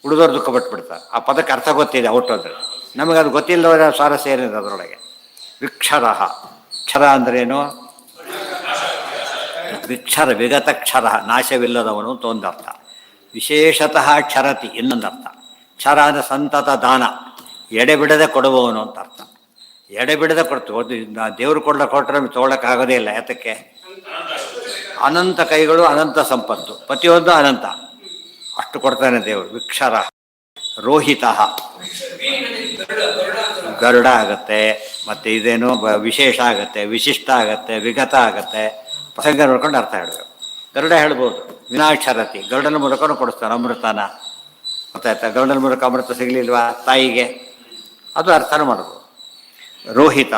ಉಳಿದವ್ರು ದುಃಖ ಪಟ್ಬಿಡ್ತಾರೆ. ಆ ಪದಕ್ಕೆ ಅರ್ಥ ಗೊತ್ತಿದೆ ಔಟ್ ಅಂದರೆ. ನಮಗೆ ಅದು ಗೊತ್ತಿಲ್ಲದವರ ಸ್ವಾರಸ್ಯ ಏನಿದೆ ಅದರೊಳಗೆ. ವಿಕ್ಷರ ಕ್ಷರ ಅಂದ್ರೇನು? ವಿಕ್ಷರ ವಿಗತಕ್ಷರ ನಾಶವಿಲ್ಲದವನು ಅಂತ ಒಂದು ಅರ್ಥ. ವಿಶೇಷತಃ ಕ್ಷರತಿ ಇನ್ನೊಂದು ಅರ್ಥ. ಕ್ಷರ ಅಂದರೆ ಸಂತತ ದಾನ, ಎಡೆಬಿಡದೆ ಕೊಡುವವನು ಅಂತ ಅರ್ಥ. ಎಡೆಬಿಡದೆ ಕೊಡ್ತು. ದೇವರು ಕೊಟ್ಟರೆ ತೊಗೊಳಕ್ಕಾಗೋದೇ ಇಲ್ಲ. ಯಾತಕ್ಕೆ? ಅನಂತ ಕೈಗಳು, ಅನಂತ ಸಂಪತ್ತು, ಪ್ರತಿಯೊಂದು ಅನಂತ. ಅಷ್ಟು ಕೊಡ್ತಾನೆ ದೇವರು. ವಿಕ್ಷರ ರೋಹಿತ ಗರುಡ ಆಗುತ್ತೆ, ಮತ್ತು ಇದೇನು ವಿಶೇಷ ಆಗುತ್ತೆ, ವಿಶಿಷ್ಟ ಆಗುತ್ತೆ, ವಿಗತ ಆಗುತ್ತೆ. ಪ್ರಸಂಗ ನೋಡ್ಕೊಂಡು ಅರ್ಥ ಹೇಳಬೇಕು. ಗರುಡ ಹೇಳ್ಬೋದು. ವಿನಾಕ್ಷರತಿ ಗರುಡನ ಮೂಲಕನೂ ಕೊಡಿಸ್ತಾನೆ ಅಮೃತನ. ಗೊತ್ತಾಯ್ತಾ? ಗರುಡನ ಮೂಲಕ ಅಮೃತ ಸಿಗಲಿಲ್ವಾ ತಾಯಿಗೆ? ಅದು ಅರ್ಥನೂ ಮಾಡ್ಬೋದು. ರೋಹಿತ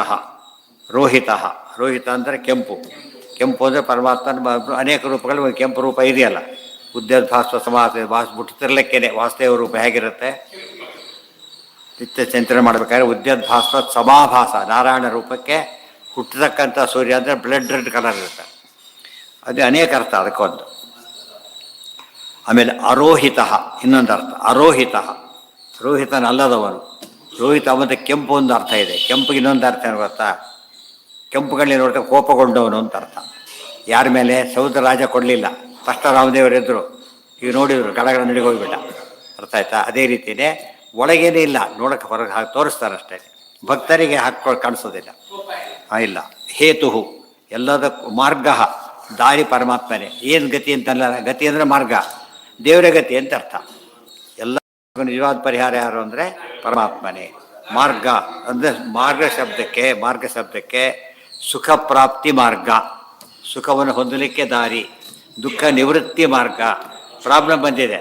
ರೋಹಿತ ರೋಹಿತ ಅಂದರೆ ಕೆಂಪು. ಕೆಂಪು ಅಂದರೆ ಪರಮಾತ್ಮನ ಅನೇಕ ರೂಪಗಳು. ಒಂದು ಕೆಂಪು ರೂಪ ಇದೆಯಲ್ಲ, ಉದ್ಯೋದ್ಭಾಸ್ವ ಸಮಾಸ ಬಿಡ್ತಿರ್ಲಿಕ್ಕೇನೆ ವಾಸುದೇವ ರೂಪ ಹೇಗಿರುತ್ತೆ? ನಿತ್ಯ ಚಿಂತನೆ ಮಾಡಬೇಕಾದ್ರೆ ಉದ್ಯೋದ್ಭಾಸ್ವ ಸಮಾಭಾಸ, ನಾರಾಯಣ ರೂಪಕ್ಕೆ ಹುಟ್ಟತಕ್ಕಂಥ ಸೂರ್ಯ ಅಂದರೆ ಬ್ಲಡ್ ರೆಡ್ ಕಲರ್ ಇರುತ್ತೆ. ಅದೇ ಅನೇಕ ಅರ್ಥ ಅದಕ್ಕೊಂದು. ಆಮೇಲೆ ಅರೋಹಿತ ಇನ್ನೊಂದು ಅರ್ಥ. ಅರೋಹಿತ ರೋಹಿತನಲ್ಲದವನು. ರೋಹಿತ ಮತ್ತು ಕೆಂಪು ಒಂದು ಅರ್ಥ ಇದೆ. ಕೆಂಪಿಗೆ ಇನ್ನೊಂದು ಅರ್ಥ ಏನು ಗೊತ್ತಾ? ಕೆಂಪುಗಳಲ್ಲಿ ನೋಡ್ತಾ ಕೋಪಗೊಂಡವನು ಅಂತ ಅರ್ಥ. ಯಾರ ಮೇಲೆ? ಸೌದ್ರ ರಾಜ ಕೊಡಲಿಲ್ಲ, ತಕ್ಷಣ ರಾಮದೇವರಿದ್ದರು, ಈಗ ನೋಡಿದ್ರು ಗಡಗಡ ನಡಿಗೋಗ್ಬಿಟ್ಟ. ಅರ್ಥ ಆಯ್ತಾ? ಅದೇ ರೀತಿಯೇ ಒಳಗೇನೇ ಇಲ್ಲ, ನೋಡೋಕ್ಕೆ ಹೊರಗೆ ಹಾಕಿ ತೋರಿಸ್ತಾರಷ್ಟೇ. ಭಕ್ತರಿಗೆ ಹಾಕಿ ಕಾಣಿಸೋದಿಲ್ಲ. ಇಲ್ಲ. ಹೇತು ಎಲ್ಲದಕ್ಕೂ ಮಾರ್ಗ, ದಾರಿ ಪರಮಾತ್ಮನೇ. ಏನು ಗತಿ ಅಂತಲ್ಲ, ಗತಿ ಅಂದರೆ ಮಾರ್ಗ, ದೇವರ ಗತಿ ಅಂತ ಅರ್ಥ. ಎಲ್ಲ ನಿಜವಾದ ಪರಿಹಾರ ಯಾರು ಅಂದರೆ ಪರಮಾತ್ಮನೇ. ಮಾರ್ಗ ಅಂದರೆ ಮಾರ್ಗ ಶಬ್ದಕ್ಕೆ ಸುಖ ಪ್ರಾಪ್ತಿ ಮಾರ್ಗ, ಸುಖವನ್ನು ಹೊಂದಲಿಕ್ಕೆ ದಾರಿ, ದುಃಖ ನಿವೃತ್ತಿ ಮಾರ್ಗ. ಪ್ರಾಬ್ಲಮ್ ಬಂದಿದೆ,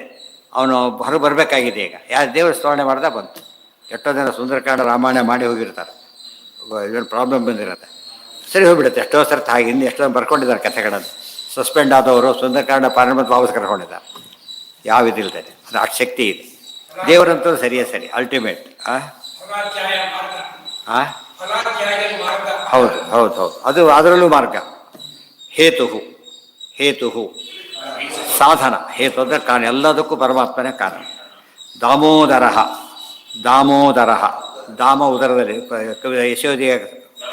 ಅವನು ಹೊರಗೆ ಬರಬೇಕಾಗಿದೆ. ಈಗ ಯಾರು ದೇವರ ಸ್ಮರಣೆ ಮಾಡ್ದೆ ಬಂತು. ಎಷ್ಟೋ ಜನ ಸುಂದರಕಾಂಡ ರಾಮಾಯಣ ಮಾಡಿ ಹೋಗಿರ್ತಾರೆ, ಏನು ಪ್ರಾಬ್ಲಮ್ ಬಂದಿರುತ್ತೆ. ಸರಿ ಹೋಗ್ಬಿಡುತ್ತೆ. ಎಷ್ಟೋ ಸರ್ತಿ ಹಾಗೆ ಇನ್ನು ಎಷ್ಟೋ ಬರ್ಕೊಂಡಿದ್ದಾರೆ ಕಥೆಗಳನ್ನು. ಸಸ್ಪೆಂಡ್ ಆದವರು ಸುಂದರಕಾಂಡ ಪಾರ್ಲಿಮೆಂಟ್ ವಾಪಸ್ ಕರ್ಕೊಂಡಿದ್ದಾರೆ, ಯಾವ ಇದಿಲ್ಲದೆ. ಅದು ಅಷ್ಟು ಶಕ್ತಿ ಇದೆ ದೇವರಂತೂ. ಸರಿಯೇ ಸರಿ, ಅಲ್ಟಿಮೇಟ್. ಹೌದು ಹೌದು ಹೌದು, ಅದು ಅದರಲ್ಲೂ ಮಾರ್ಗ. ಹೇತು ಹೇತು ಸಾಧನ. ಹೇತು ಅಂದರೆ ಕಾರಣ, ಎಲ್ಲದಕ್ಕೂ ಪರಮಾತ್ಮನೇ ಕಾರಣ. ದಾಮೋದರ ದಾಮೋದರ ದಾಮ ಉದರದಲ್ಲಿ ಯಶೋಧಿಯ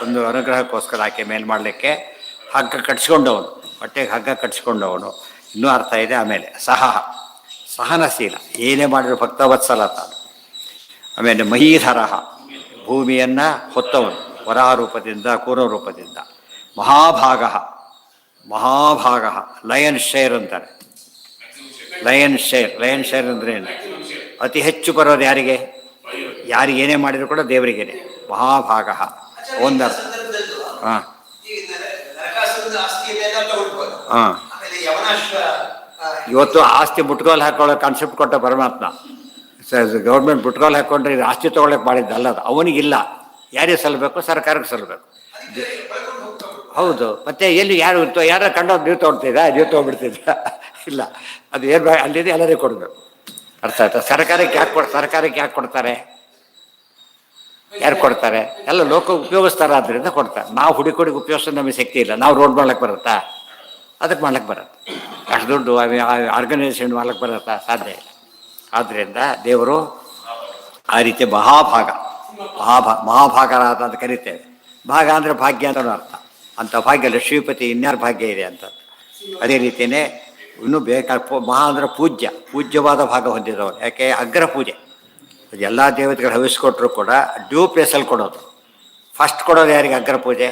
ಒಂದು ಅನುಗ್ರಹಕ್ಕೋಸ್ಕರ ಆಕೆ ಮೇಲ್ ಮಾಡಲಿಕ್ಕೆ ಹಗ್ಗ ಕಟ್ಸ್ಕೊಂಡವನು, ಹೊಟ್ಟೆಗೆ ಹಗ್ಗ ಕಟ್ಸ್ಕೊಂಡವನು. ಇನ್ನೂ ಅರ್ಥ ಇದೆ. ಆಮೇಲೆ ಸಹನಶೀಲ, ಏನೇ ಮಾಡಿದ್ರು ಭಕ್ತವತ್ಸಲ ತಾನು. ಆಮೇಲೆ ಮಹೀಧರ, ಭೂಮಿಯನ್ನು ಹೊತ್ತವನು ವರಾಹ ರೂಪದಿಂದ ಕೂರ್ಮ ರೂಪದಿಂದ. ಮಹಾಭಾಗ ಲಯನ್ ಶೇರ್ ಅಂತಾರೆ. ಲಯನ್ ಶೇರ್ ಅಂದ್ರೆ ಏನು? ಅತಿ ಹೆಚ್ಚು ಬರೋದು ಯಾರಿಗೆ? ಏನೇ ಮಾಡಿದ್ರು ಕೂಡ ದೇವರಿಗೇನೆ. ಮಹಾಭಾಗ ಒಂದರ್ಥ. ಹಾಂ ಹಾಂ, ಇವತ್ತು ಆಸ್ತಿ ಮುಟ್ಗೋಲು ಹಾಕೊಳ್ಳೋ ಕಾನ್ಸೆಪ್ಟ್ ಕೊಟ್ಟ ಪರಮಾತ್ಮ. ಗೌರ್ಮೆಂಟ್ ಮುಟ್ಗೋಲು ಹಾಕ್ಕೊಂಡ್ರೆ ಇದು ಆಸ್ತಿ ತೊಗೊಳಕ್ಕೆ ಮಾಡಿದ್ದಲ್ಲ. ಅದು ಅವನಿಗಿಲ್ಲ. ಯಾರಿಗೆ ಸಲ್ಲಬೇಕು? ಸರ್ಕಾರಕ್ಕೆ ಸಲ್ಲಬೇಕು. ಹೌದು, ಮತ್ತೆ ಎಲ್ಲಿ ಯಾರ ಕಂಡೋದು ನೀವು ತೊಗೊಳ್ತಿದ್ದ, ನೀವು ತೊಗೊಬಿಡ್ತಿದ್ದ? ಇಲ್ಲ, ಅದು ಏನು ಅಲ್ಲಿದೆ ಎಲ್ಲರಿಗೂ ಕೊಡಬೇಕು. ಅರ್ಥ ಆಯ್ತಾ? ಸರ್ಕಾರಕ್ಕೆ ಯಾಕೆ ಕೊಡ್ತಾರೆ? ಯಾರು ಕೊಡ್ತಾರೆ? ಎಲ್ಲ ಲೋಕ ಉಪಯೋಗಿಸ್ತಾರೆ, ಆದ್ದರಿಂದ ಕೊಡ್ತಾರೆ. ನಾವು ಹುಡುಕಿ ಉಪಯೋಗಿಸೋದು ನಮಗೆ ಶಕ್ತಿ ಇಲ್ಲ. ನಾವು ರೋಡ್ ಮಾಡ್ಲಿಕ್ಕೆ ಬರುತ್ತಾ? ಅದಕ್ಕೆ ಮಾಡ್ಲಿಕ್ಕೆ ಬರುತ್ತೆ. ಅಷ್ಟು ದುಡ್ಡು ಆರ್ಗನೈಸೇಷನ್ ಮಾಡ್ಲಿಕ್ಕೆ ಬರುತ್ತಾ? ಸಾಧ್ಯ ಇಲ್ಲ. ಆದ್ದರಿಂದ ದೇವರು ಆ ರೀತಿ ಮಹಾಭಾಗರಾದ ಅಂತ ಕರಿತೇವೆ. ಭಾಗ ಅಂದರೆ ಭಾಗ್ಯ ಅಂತಲೂ ಅರ್ಥ. ಅಂಥ ಭಾಗ್ಯ ಲಕ್ಷ್ಮೀಪತಿ ಇನ್ಯಾರ ಭಾಗ್ಯ ಇದೆ ಅಂತ. ಅದೇ ರೀತಿಯೇ ಇನ್ನೂ ಮಹಾ ಅಂದರೆ ಪೂಜ್ಯವಾದ ಭಾಗ ಹೊಂದಿದವರು. ಯಾಕೆ? ಅಗ್ರ ಪೂಜೆ. ಎಲ್ಲ ದೇವತೆಗಳು ಹವಿಸ್ಕೊಟ್ರು ಕೂಡ ಡ್ಯೂ ಪ್ಲೇಸಲ್ಲಿ ಕೊಡೋದು. ಫಸ್ಟ್ ಕೊಡೋದು ಯಾರಿಗೆ? ಅಗ್ರ ಪೂಜೆ.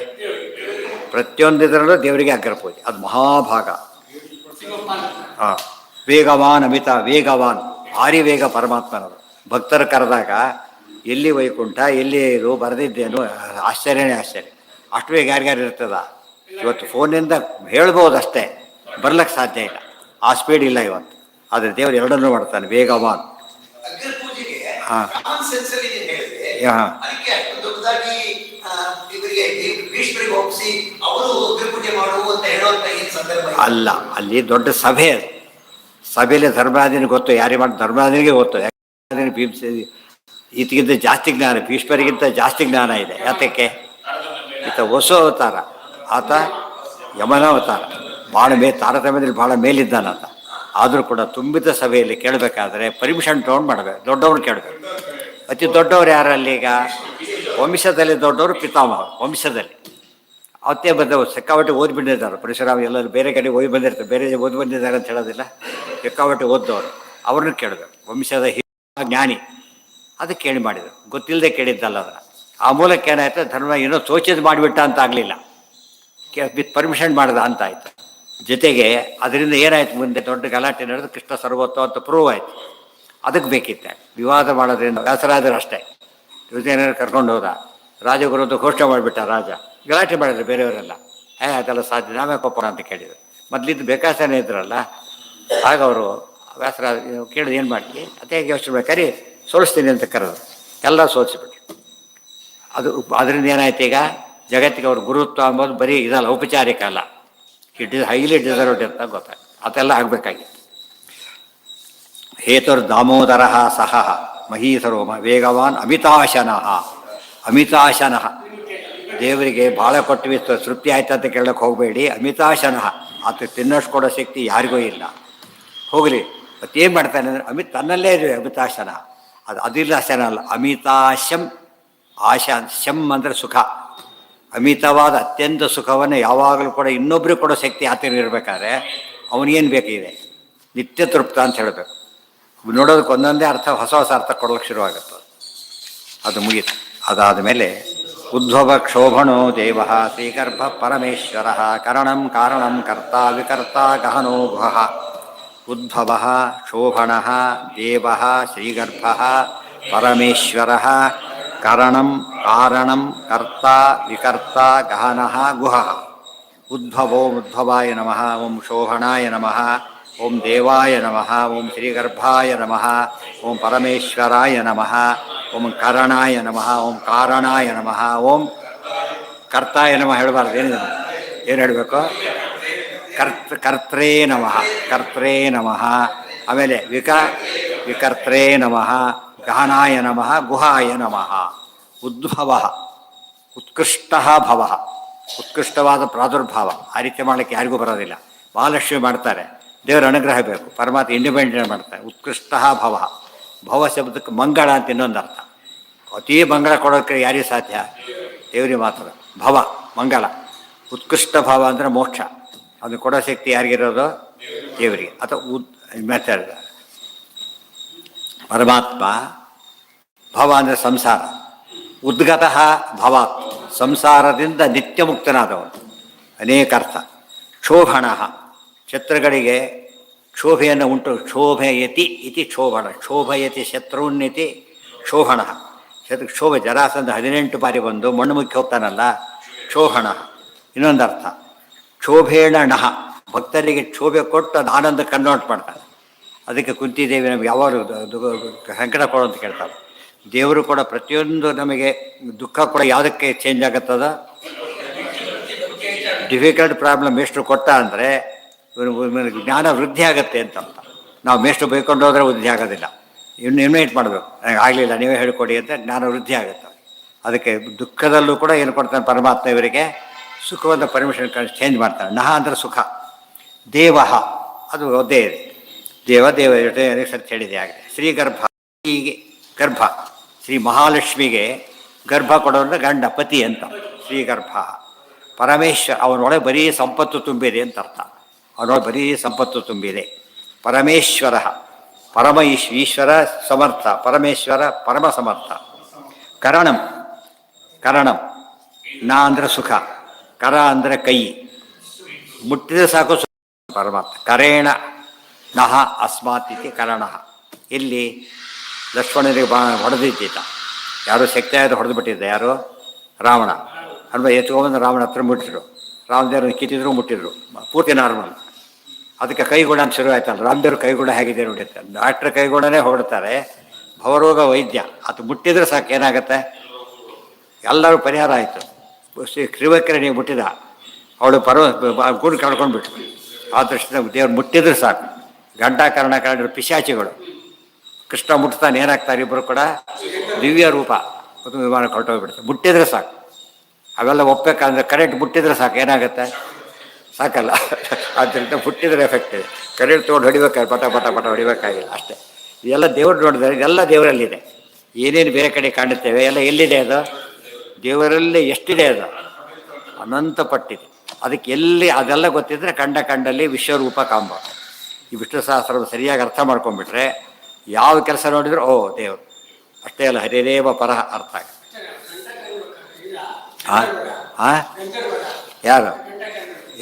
ಪ್ರತಿಯೊಂದಿದ್ರಲ್ಲೂ ದೇವರಿಗೆ ಅಗ್ರ ಪೂಜೆ. ಅದು ಮಹಾಭಾಗ. ಹಾಂ, ವೇಗವಾನ್ ವೇಗವಾನ್, ಭಾರಿ ವೇಗ ಪರಮಾತ್ಮನದು. ಭಕ್ತರು ಕರೆದಾಗ ಎಲ್ಲಿ ವೈಕುಂಠ, ಎಲ್ಲಿ ಇದು ಬರೆದಿದ್ದೇನು, ಆಶ್ಚರ್ಯನೇ ಆಶ್ಚರ್ಯ. ಅಷ್ಟು ಬೇಗ ಯಾರ್ಯಾರು ಇರ್ತದ? ಇವತ್ತು ಫೋನಿಂದ ಹೇಳ್ಬೋದು ಅಷ್ಟೇ, ಬರ್ಲಿಕ್ಕೆ ಸಾಧ್ಯ ಇಲ್ಲ. ಆ ಸ್ಪೀಡ್ ಇಲ್ಲ ಇವತ್ತು. ಆದರೆ ದೇವರು ಎರಡನ್ನೂ ಮಾಡ್ತಾನೆ. ವೇಗವಾನ್. ಹಾಂ ಹಾಂ, ಅಲ್ಲ, ಅಲ್ಲಿ ದೊಡ್ಡ ಸಭೆ. ಅದು ಸಭೆಯಲ್ಲಿ ಧರ್ಮರಾಜನಿಗೆ ಗೊತ್ತು, ಯಾರಿಗೆ ಮಾಡಿ ಧರ್ಮರಾಜನಿಗೆ ಗೊತ್ತು. ಈತಗಿಂತ ಜಾಸ್ತಿ ಜ್ಞಾನ, ಭೀಷ್ಮರಿಗಿಂತ ಜಾಸ್ತಿ ಜ್ಞಾನ ಇದೆ. ಯಾತಕ್ಕೆ? ಈತ ಹೊಸ ಅವತಾರ, ಆತ ಯಮನ ಅವತಾರ. ಭಾಳ ತಾರತಮ್ಯದಲ್ಲಿ ಭಾಳ ಮೇಲಿದ್ದಾನಾತ. ಆದರೂ ಕೂಡ ತುಂಬಿದ ಸಭೆಯಲ್ಲಿ ಕೇಳಬೇಕಾದ್ರೆ ಪರ್ಮಿಷನ್ ತೊಗೊಂಡು ಮಾಡಬೇಕು. ದೊಡ್ಡವ್ರು ಕೇಳಬೇಕು. ಅತಿ ದೊಡ್ಡವ್ರು ಯಾರಲ್ಲಿ? ಈಗ ವಂಶದಲ್ಲಿ ದೊಡ್ಡವರು ಪಿತಾಮಹ. ವಂಶದಲ್ಲಿ ಅವತ್ತೇ ಬಂದವರು ಸಿಕ್ಕಾಪಟ್ಟೆ ಓದಿ ಬಂದಿದ್ದಾರೆ. ಪರಶುರಾಮ ಎಲ್ಲರೂ ಬೇರೆ ಕಡೆ ಓದಿ ಬಂದಿರ್ತಾರೆ, ಬೇರೆ ಓದಿ ಬಂದಿದ್ದಾರೆ ಅಂತ ಹೇಳೋದಿಲ್ಲ. ಸಿಕ್ಕಾಪಟ್ಟೆ ಓದ್ದವರು ಅವ್ರನ್ನ ಕೇಳಬೇಕು. ವಂಶದ ಜ್ಞಾನಿ, ಅದು ಕೇಳಿ ಮಾಡಿದರು. ಗೊತ್ತಿಲ್ಲದೆ ಕೇಳಿದ್ದಲ್ಲ ಅದನ್ನು. ಆ ಮೂಲಕ ಏನಾಯ್ತು? ಧರ್ಮ ಏನೋ ಸೋಚಿದ್ ಮಾಡಿಬಿಟ್ಟ ಅಂತ ಆಗಲಿಲ್ಲ, ವಿತ್ ಪರ್ಮಿಷನ್ ಮಾಡ್ದ ಅಂತ ಆಯ್ತು. ಜೊತೆಗೆ ಅದರಿಂದ ಏನಾಯ್ತು? ಮುಂದೆ ದೊಡ್ಡ ಗಲಾಟೆ ನಡೆದು ಕೃಷ್ಣ ಸರ್ವೋತ್ತಮ ಅಂತ ಪ್ರೂವ್ ಆಯಿತು. ಅದಕ್ಕೆ ಬೇಕಿತ್ತೆ ವಿವಾದ ಮಾಡೋದ್ರಿಂದ. ವ್ಯಾಸರಾಜರು ಅಷ್ಟೇ, ಯುವಜನ ಕರ್ಕೊಂಡು ಹೋದ, ರಾಜಗುರು ಅಂತ ಘೋಷಣೆ ಮಾಡಿಬಿಟ್ಟ ರಾಜ. ಗಲಾಟೆ ಮಾಡಿದ್ರು ಬೇರೆಯವರೆಲ್ಲ. ಅದೆಲ್ಲ ಸಾಧ್ಯ, ನಾವೇ ಕೊಪ್ಪರ ಅಂತ ಕೇಳಿದರು. ಮೊದಲಿದ್ದು ಬೇಕಾಸನೇ ಇದ್ರಲ್ಲ. ಆಗ ಅವರು ವ್ಯಾಸರಾಜ ಕೇಳಿದ್ರು, ಏನು ಮಾಡ್ತೀವಿ ಅದೇ ಯೋಚನೆ ಮಾಡಿ ಕರಿ ಸೋಲಿಸ್ತೀನಿ ಅಂತ ಕರೆದು ಎಲ್ಲ ಸೋಲಿಸಿಬಿಟ್ರು. ಅದರಿಂದ ಏನಾಯ್ತು? ಈಗ ಜಗತ್ತಿಗೆ ಅವ್ರ ಗುರುತ್ವ ಅಂಬೋದು ಬರೀ ಇದಲ್ಲ, ಔಪಚಾರಿಕ ಅಲ್ಲ. ಹೈಲಿ ಡಿಸರ್ವ್ಡ್ ಅಂತ ಗೊತ್ತಾಗ್ತದೆ. ಅದೆಲ್ಲ ಆಗಬೇಕಾಗಿತ್ತು. ಹೇತುರ್ದಾಮೋದರ ಸಹ ಮಹೀಧರೋ ವೇಗವಾನ್ ಅಮಿತಾಶನಃ. ದೇವರಿಗೆ ಭಾಳ ಕೊಟ್ಟು ತೃಪ್ತಿ ಆಯ್ತು ಅಂತ ಕೇಳಕ್ಕೆ ಹೋಗಬೇಡಿ. ಅಮಿತಾಶನಃ, ಆತ ತಿನ್ನೋಷ್ಟು ಕೊಡೋ ಶಕ್ತಿ ಯಾರಿಗೂ ಇಲ್ಲ. ಹೋಗಲಿ, ಮತ್ತೇನು ಮಾಡ್ತಾನೆ ಅಂದರೆ ತನ್ನಲ್ಲೇ ಇದೆ ಅಮಿತಾಶನ. ಅದಿಲ್ಲ ಶನ ಅಲ್ಲ, ಅಮಿತಾಶಂ. ಶಂ ಅಂದರೆ ಸುಖ. ಅಮಿತವಾದ ಅತ್ಯಂತ ಸುಖವನ್ನು ಯಾವಾಗಲೂ ಕೂಡ ಇನ್ನೊಬ್ಬರಿಗೆ ಕೊಡೋ ಶಕ್ತಿ ಆತನಿರಬೇಕಾದ್ರೆ ಅವನಿಗೇನು ಬೇಕಿದೆ? ನಿತ್ಯ ತೃಪ್ತ ಅಂತ ಹೇಳಬೇಕು. ನೋಡೋದಕ್ಕೆ ಒಂದೊಂದೇ ಅರ್ಥ, ಹೊಸ ಅರ್ಥ ಕೊಡೋಕ್ಕೆ ಶುರುವಾಗುತ್ತೆ. ಅದು ಮುಗೀತು. ಅದಾದ ಮೇಲೆ ಉದ್ಭವ ಕ್ಷೋಭಣೋ ದೇವ ಶ್ರೀಗರ್ಭ ಪರಮೇಶ್ವರ ಕರಣಂ ಕಾರಣಂ ಕರ್ತ ವಿಕರ್ತ ಗಹನೋ ಗುಹಃ. ಉದ್ಭವ ಶೋಭಣ ದೇವ ಶ್ರೀಗರ್ಭ ಪರಮೇಶ್ವರ ಕರಣಂ ಕಾರಣಂ ಕರ್ತ ವಿಕರ್ತ ಗಹನಃ ಗುಹಃ. ಉದ್ಭವಾಯ ನಮಃ. ಓಂ ಶೋಭಣಾಯ ನಮಃ. ಓಂ ದೇವಾಯ ನಮಃ. ಓಂ ಶ್ರೀಗರ್ಭಾಯ ನಮಃ. ಓಂ ಪರಮೇಶ್ವರಾಯ ನಮಃ. ಓಂ ಕರಣಾಯ ನಮಃ. ಓಂ ಕಾರಣಾಯ ನಮಃ. ಓಂ ಕರ್ತಾಯ ನಮಃ ಹೇಳಬಾರ್ದು. ಏನು ಹೇಳಬೇಕು? ಕರ್ತ್ರೇ ನಮಃ, ಕರ್ತ್ರೇ ನಮಃ. ಆಮೇಲೆ ವಿಕರ್ತ್ರೇ ನಮಃ, ಗಹನಾಯ ನಮಃ, ಗುಹಾಯ ನಮಃ. ಉದ್ಭವ, ಉತ್ಕೃಷ್ಟ ಭವ, ಉತ್ಕೃಷ್ಟವಾದ ಪ್ರಾದುರ್ಭಾವ. ಆ ರೀತಿ ಮಾಡಲಿಕ್ಕೆ ಯಾರಿಗೂ ಬರೋದಿಲ್ಲ. ಮಹಾಲಕ್ಷ್ಮಿ ಮಾಡ್ತಾರೆ, ದೇವರ ಅನುಗ್ರಹ ಬೇಕು. ಪರಮಾತ್ಮ ಇಂಡಿಪೆಂಡೆಂಟ್ ಮಾಡ್ತಾರೆ. ಉತ್ಕೃಷ್ಟ ಭವ, ಭವ ಶಬ್ದಕ್ಕೆ ಮಂಗಳ ಅಂತ ಇನ್ನೊಂದು ಅರ್ಥ. ಅತೀ ಮಂಗಳ ಕೊಡೋಕ್ಕೆ ಯಾರಿಗೆ ಸಾಧ್ಯ? ದೇವರಿಗೆ ಮಾತ್ರ. ಭವ ಮಂಗಳ, ಉತ್ಕೃಷ್ಟ ಭಾವ ಅಂದರೆ ಮೋಕ್ಷ. ಅದು ಕೊಡೋ ಶಕ್ತಿ ಯಾರಿಗಿರೋದು? ದೇವರಿಗೆ. ಅಥವಾ ಮಾತಾಡಿದ ಪರಮಾತ್ಮ. ಭವ ಅಂದರೆ ಸಂಸಾರ. ಉದ್ಗತಃ ಭವಾತ್, ಸಂಸಾರದಿಂದ ನಿತ್ಯ ಮುಕ್ತನಾದವನು. ಅನೇಕ ಅರ್ಥ. ಕ್ಷೋಭಣ, ಶತ್ರುಗಳಿಗೆ ಕ್ಷೋಭೆಯನ್ನು ಉಂಟು. ಕ್ಷೋಭಯತಿ ಇತಿ ಕ್ಷೋಭಣ, ಕ್ಷೋಭಯತಿ ಶತ್ರುನ್ನಿತಿ ಕ್ಷೋಭಣ. ಕ್ಷೋಭೆ ಜರಾಸಂಧ 18 ಬಾರಿ ಬಂದು ಮಣ್ಣು ಮುಕ್ಕಿ ಹೋಗ್ತಾನಲ್ಲ, ಕ್ಷೋಭಣ. ಇನ್ನೊಂದು ಅರ್ಥ ಕ್ಷೋಭೇಣ ನಹ, ಭಕ್ತರಿಗೆ ಕ್ಷೋಭೆ ಕೊಟ್ಟು ಅದು ಆನಂದ ಕನ್ವರ್ಟ್ ಮಾಡ್ತಾನೆ. ಅದಕ್ಕೆ ಕುಂತಿದೇವಿ ನಮಗೆ ಯಾವಾಗ ಸಂಕಟ ಕೊಡು ಅಂತ ಕೇಳ್ತಾಳೆ. ದೇವರು ಕೂಡ ಪ್ರತಿಯೊಂದು ನಮಗೆ ದುಃಖ ಕೂಡ ಯಾವುದಕ್ಕೆ ಚೇಂಜ್ ಆಗುತ್ತದ? ಡಿಫಿಕಲ್ಟ್ ಪ್ರಾಬ್ಲಮ್ ಮೇಷ್ಟ್ರು ಕೊಟ್ಟ ಅಂದರೆ ಜ್ಞಾನ ವೃದ್ಧಿ ಆಗುತ್ತೆ ಅಂತ ಅರ್ಥ. ನಾವು ಮೇಷ್ಟ್ರು ಬೈಕೊಂಡು ಹೋದರೆ ವೃದ್ಧಿ ಆಗೋದಿಲ್ಲ. ಇನ್ವೈಟ್ ಮಾಡಬೇಕು, ನನಗೆ ಆಗಲಿಲ್ಲ ನೀವೇ ಹೇಳಿಕೊಡಿ ಅಂತ ಜ್ಞಾನ ವೃದ್ಧಿ ಆಗುತ್ತೆ. ಅದಕ್ಕೆ ದುಃಖದಲ್ಲೂ ಕೂಡ ಏನು ಕೊಡ್ತಾನೆ ಪರಮಾತ್ಮ ಇವರಿಗೆ? ಸುಖವಾದ ಪರ್ಮಿಷನ್ ಚೇಂಜ್ ಮಾಡ್ತಾನೆ. ನಹ ಅಂದರೆ ಸುಖ. ದೇವ ಅದು ಒದ್ದೇ ಇದೆ. ದೇವ ಜೊತೆ ಸರಿ ಹೇಳಿದೆ ಆಗಿದೆ. ಶ್ರೀಗರ್ಭ, ಹೀಗೆ ಗರ್ಭ, ಶ್ರೀ ಮಹಾಲಕ್ಷ್ಮಿಗೆ ಗರ್ಭ ಕೊಡೋದ್ರೆ ಗಂಡ ಪತಿ ಅಂತ. ಶ್ರೀಗರ್ಭ ಪರಮೇಶ್ವರ, ಅವನೊಳಗೆ ಬರೀ ಸಂಪತ್ತು ತುಂಬಿದೆ ಅಂತ ಅರ್ಥ. ಅವನೊಳಗೆ ಬರೀ ಸಂಪತ್ತು ತುಂಬಿದೆ. ಪರಮೇಶ್ವರ, ಪರಮ ಈಶ್ವರ ಸಮರ್ಥ, ಪರಮೇಶ್ವರ ಪರಮ ಸಮರ್ಥ. ಕರಣಂ, ಕರಣಂ ನ ಅಂದರೆ ಸುಖ, ಕರ ಅಂದರೆ ಕೈ, ಮುಟ್ಟಿದ್ರೆ ಸಾಕು ಪರಮಾತ್ಮ. ಕರೇಣ ನಹ ಅಸ್ಮಾತ್ ಇತಿ ಕರಣ. ಇಲ್ಲಿ ಲಕ್ಷ್ಮಣನಿಗೆ ಹೊಡೆದಿದ್ದೀತ. ಯಾರು ಶಕ್ತಿ ಆದರೂ ಹೊಡೆದು ಬಿಟ್ಟಿದ್ದ. ಯಾರು? ರಾವಣ. ಅಂದರೆ ಎತ್ಕೊಂಡ್ಬಂದು ರಾವಣ ಹತ್ರ ಮುಟ್ಟಿದ್ರು. ರಾಮದೇವ್ರನ್ನ ಕಿತ್ತಿದ್ರು, ಮುಟ್ಟಿದ್ರು, ಪೂರ್ತಿ ನಾರ್ಮಲ್. ಅದಕ್ಕೆ ಕೈಗುಣ ಅಂತ ಶುರು ಆಯ್ತಲ್ಲ. ರಾಮದೇವ್ರ ಕೈಗುಣ ಹೇಗಿದೆ ನೋಡಿರ್ತಾರೆ. ಡಾಕ್ಟ್ರ್ ಕೈಗುಣನೇ ಹೊರಡ್ತಾರೆ. ಭವರೋಗ ವೈದ್ಯ. ಅದು ಮುಟ್ಟಿದ್ರೆ ಸಾಕು, ಏನಾಗುತ್ತೆ? ಎಲ್ಲರೂ ಪರಿಹಾರ ಆಯಿತು. ಶ್ರೀವಕ್ರ ನೀವು ಮುಟ್ಟಿದ, ಅವಳು ಗೂಡು ಕಳ್ಕೊಂಡ್ಬಿಟ್ರು. ಆ ದೃಷ್ಟಿಯಿಂದ ದೇವ್ರು ಮುಟ್ಟಿದ್ರೆ ಸಾಕು. ಗಂಡಾಕರಣ ಕಾರಣ ಪಿಶಾಚಿಗಳು. ಕೃಷ್ಣ ಮುಟ್ತಾನೆ, ಏನಾಗ್ತಾರೆ ಇಬ್ಬರು ಕೂಡ? ದಿವ್ಯ ರೂಪ. ವಿಮಾನ ಹೊರಟೋಗ್ಬಿಡ್ತಾರೆ. ಮುಟ್ಟಿದ್ರೆ ಸಾಕು. ಅವೆಲ್ಲ ಒಪ್ಪಬೇಕಂದ್ರೆ ಕರೆಂಟ್ ಮುಟ್ಟಿದ್ರೆ ಸಾಕು, ಏನಾಗುತ್ತೆ? ಸಾಕಲ್ಲ. ಆದ್ದರಿಂದ ಮುಟ್ಟಿದ್ರೆ ಎಫೆಕ್ಟ್ ಇದೆ. ಕರೆಂಟ್ ತೊಗೊಂಡು ಹೊಡಿಬೇಕಾಗಿ ಪಟ ಪಟ ಪಟ ಹೊಡಿಬೇಕಾಗಿಲ್ಲ ಅಷ್ಟೇ. ಇದೆಲ್ಲ ದೇವರು ನೋಡಿದರೆ ಇದೆಲ್ಲ ದೇವರಲ್ಲಿದೆ. ಏನೇನು ಬೇರೆ ಕಡೆ ಕಾಣುತ್ತೇವೆ ಎಲ್ಲ ಎಲ್ಲಿದೆ? ಅದು ದೇವರಲ್ಲಿ ಎಷ್ಟಿದೆ? ಅದು ಅನಂತ ಪಟ್ಟಿದೆ. ಅದಕ್ಕೆ ಎಲ್ಲಿ ಅದೆಲ್ಲ ಗೊತ್ತಿದ್ರೆ ಕಂಡಲ್ಲಿ ವಿಶ್ವರೂಪ ಕಾಂಬ. ಈ ವಿಷ್ಣು ಸಹಸ್ರವನ್ನು ಸರಿಯಾಗಿ ಅರ್ಥ ಮಾಡ್ಕೊಂಡ್ಬಿಟ್ರೆ ಯಾವ ಕೆಲಸ ನೋಡಿದ್ರು ಓ ದೇವರು. ಅಷ್ಟೇ ಅಲ್ಲ, ಹರಿರೇವ ಪರಹ ಅರ್ಥ ಆಗುತ್ತೆ.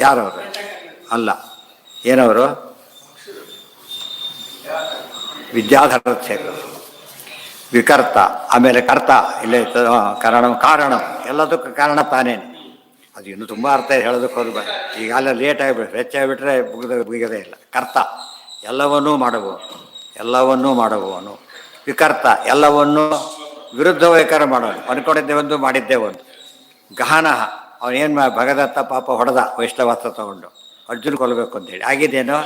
ಯಾರವರು? ಅಲ್ಲ, ಏನವರು? ವಿದ್ಯಾಧರ ಶೇಖರ್. ವಿಕರ್ತ, ಆಮೇಲೆ ಕರ್ತ, ಇಲ್ಲೇ ಕಾರಣ, ಎಲ್ಲದಕ್ಕೂ ಕಾರಣ ತಾನೇನು. ಅದು ಇನ್ನೂ ತುಂಬ ಅರ್ಥ ಇದೆ, ಹೇಳೋದಕ್ಕೆ ಹೋದ ಈಗಾಗಲೇ ಲೇಟ್ ಆಗಿಬಿಟ್ರೆ, ಹೆಚ್ಚಾಗಿಬಿಟ್ರೆ ಮುಗಿಯೋದೇ ಇಲ್ಲ. ಕರ್ತ, ಎಲ್ಲವನ್ನೂ ಮಾಡುವವನು. ವಿಕರ್ತ, ಎಲ್ಲವನ್ನೂ ವಿರುದ್ಧ ವೈಖರಿ ಮಾಡೋನು. ಅನ್ಕೊಂಡಿದ್ದೆ ಒಂದು, ಮಾಡಿದ್ದೇ ಒಂದು. ಗಹನ, ಅವನೇನು ಭಗದತ್ತ ಪಾಪ ಹೊಡೆದ ವೈಷ್ಣವಾಸ್ತ್ರ ತಗೊಂಡು ಅರ್ಜುನ್ ಕೊಲ್ಲಬೇಕು ಅಂತೇಳಿ. ಆಗಿದ್ದೇನೋ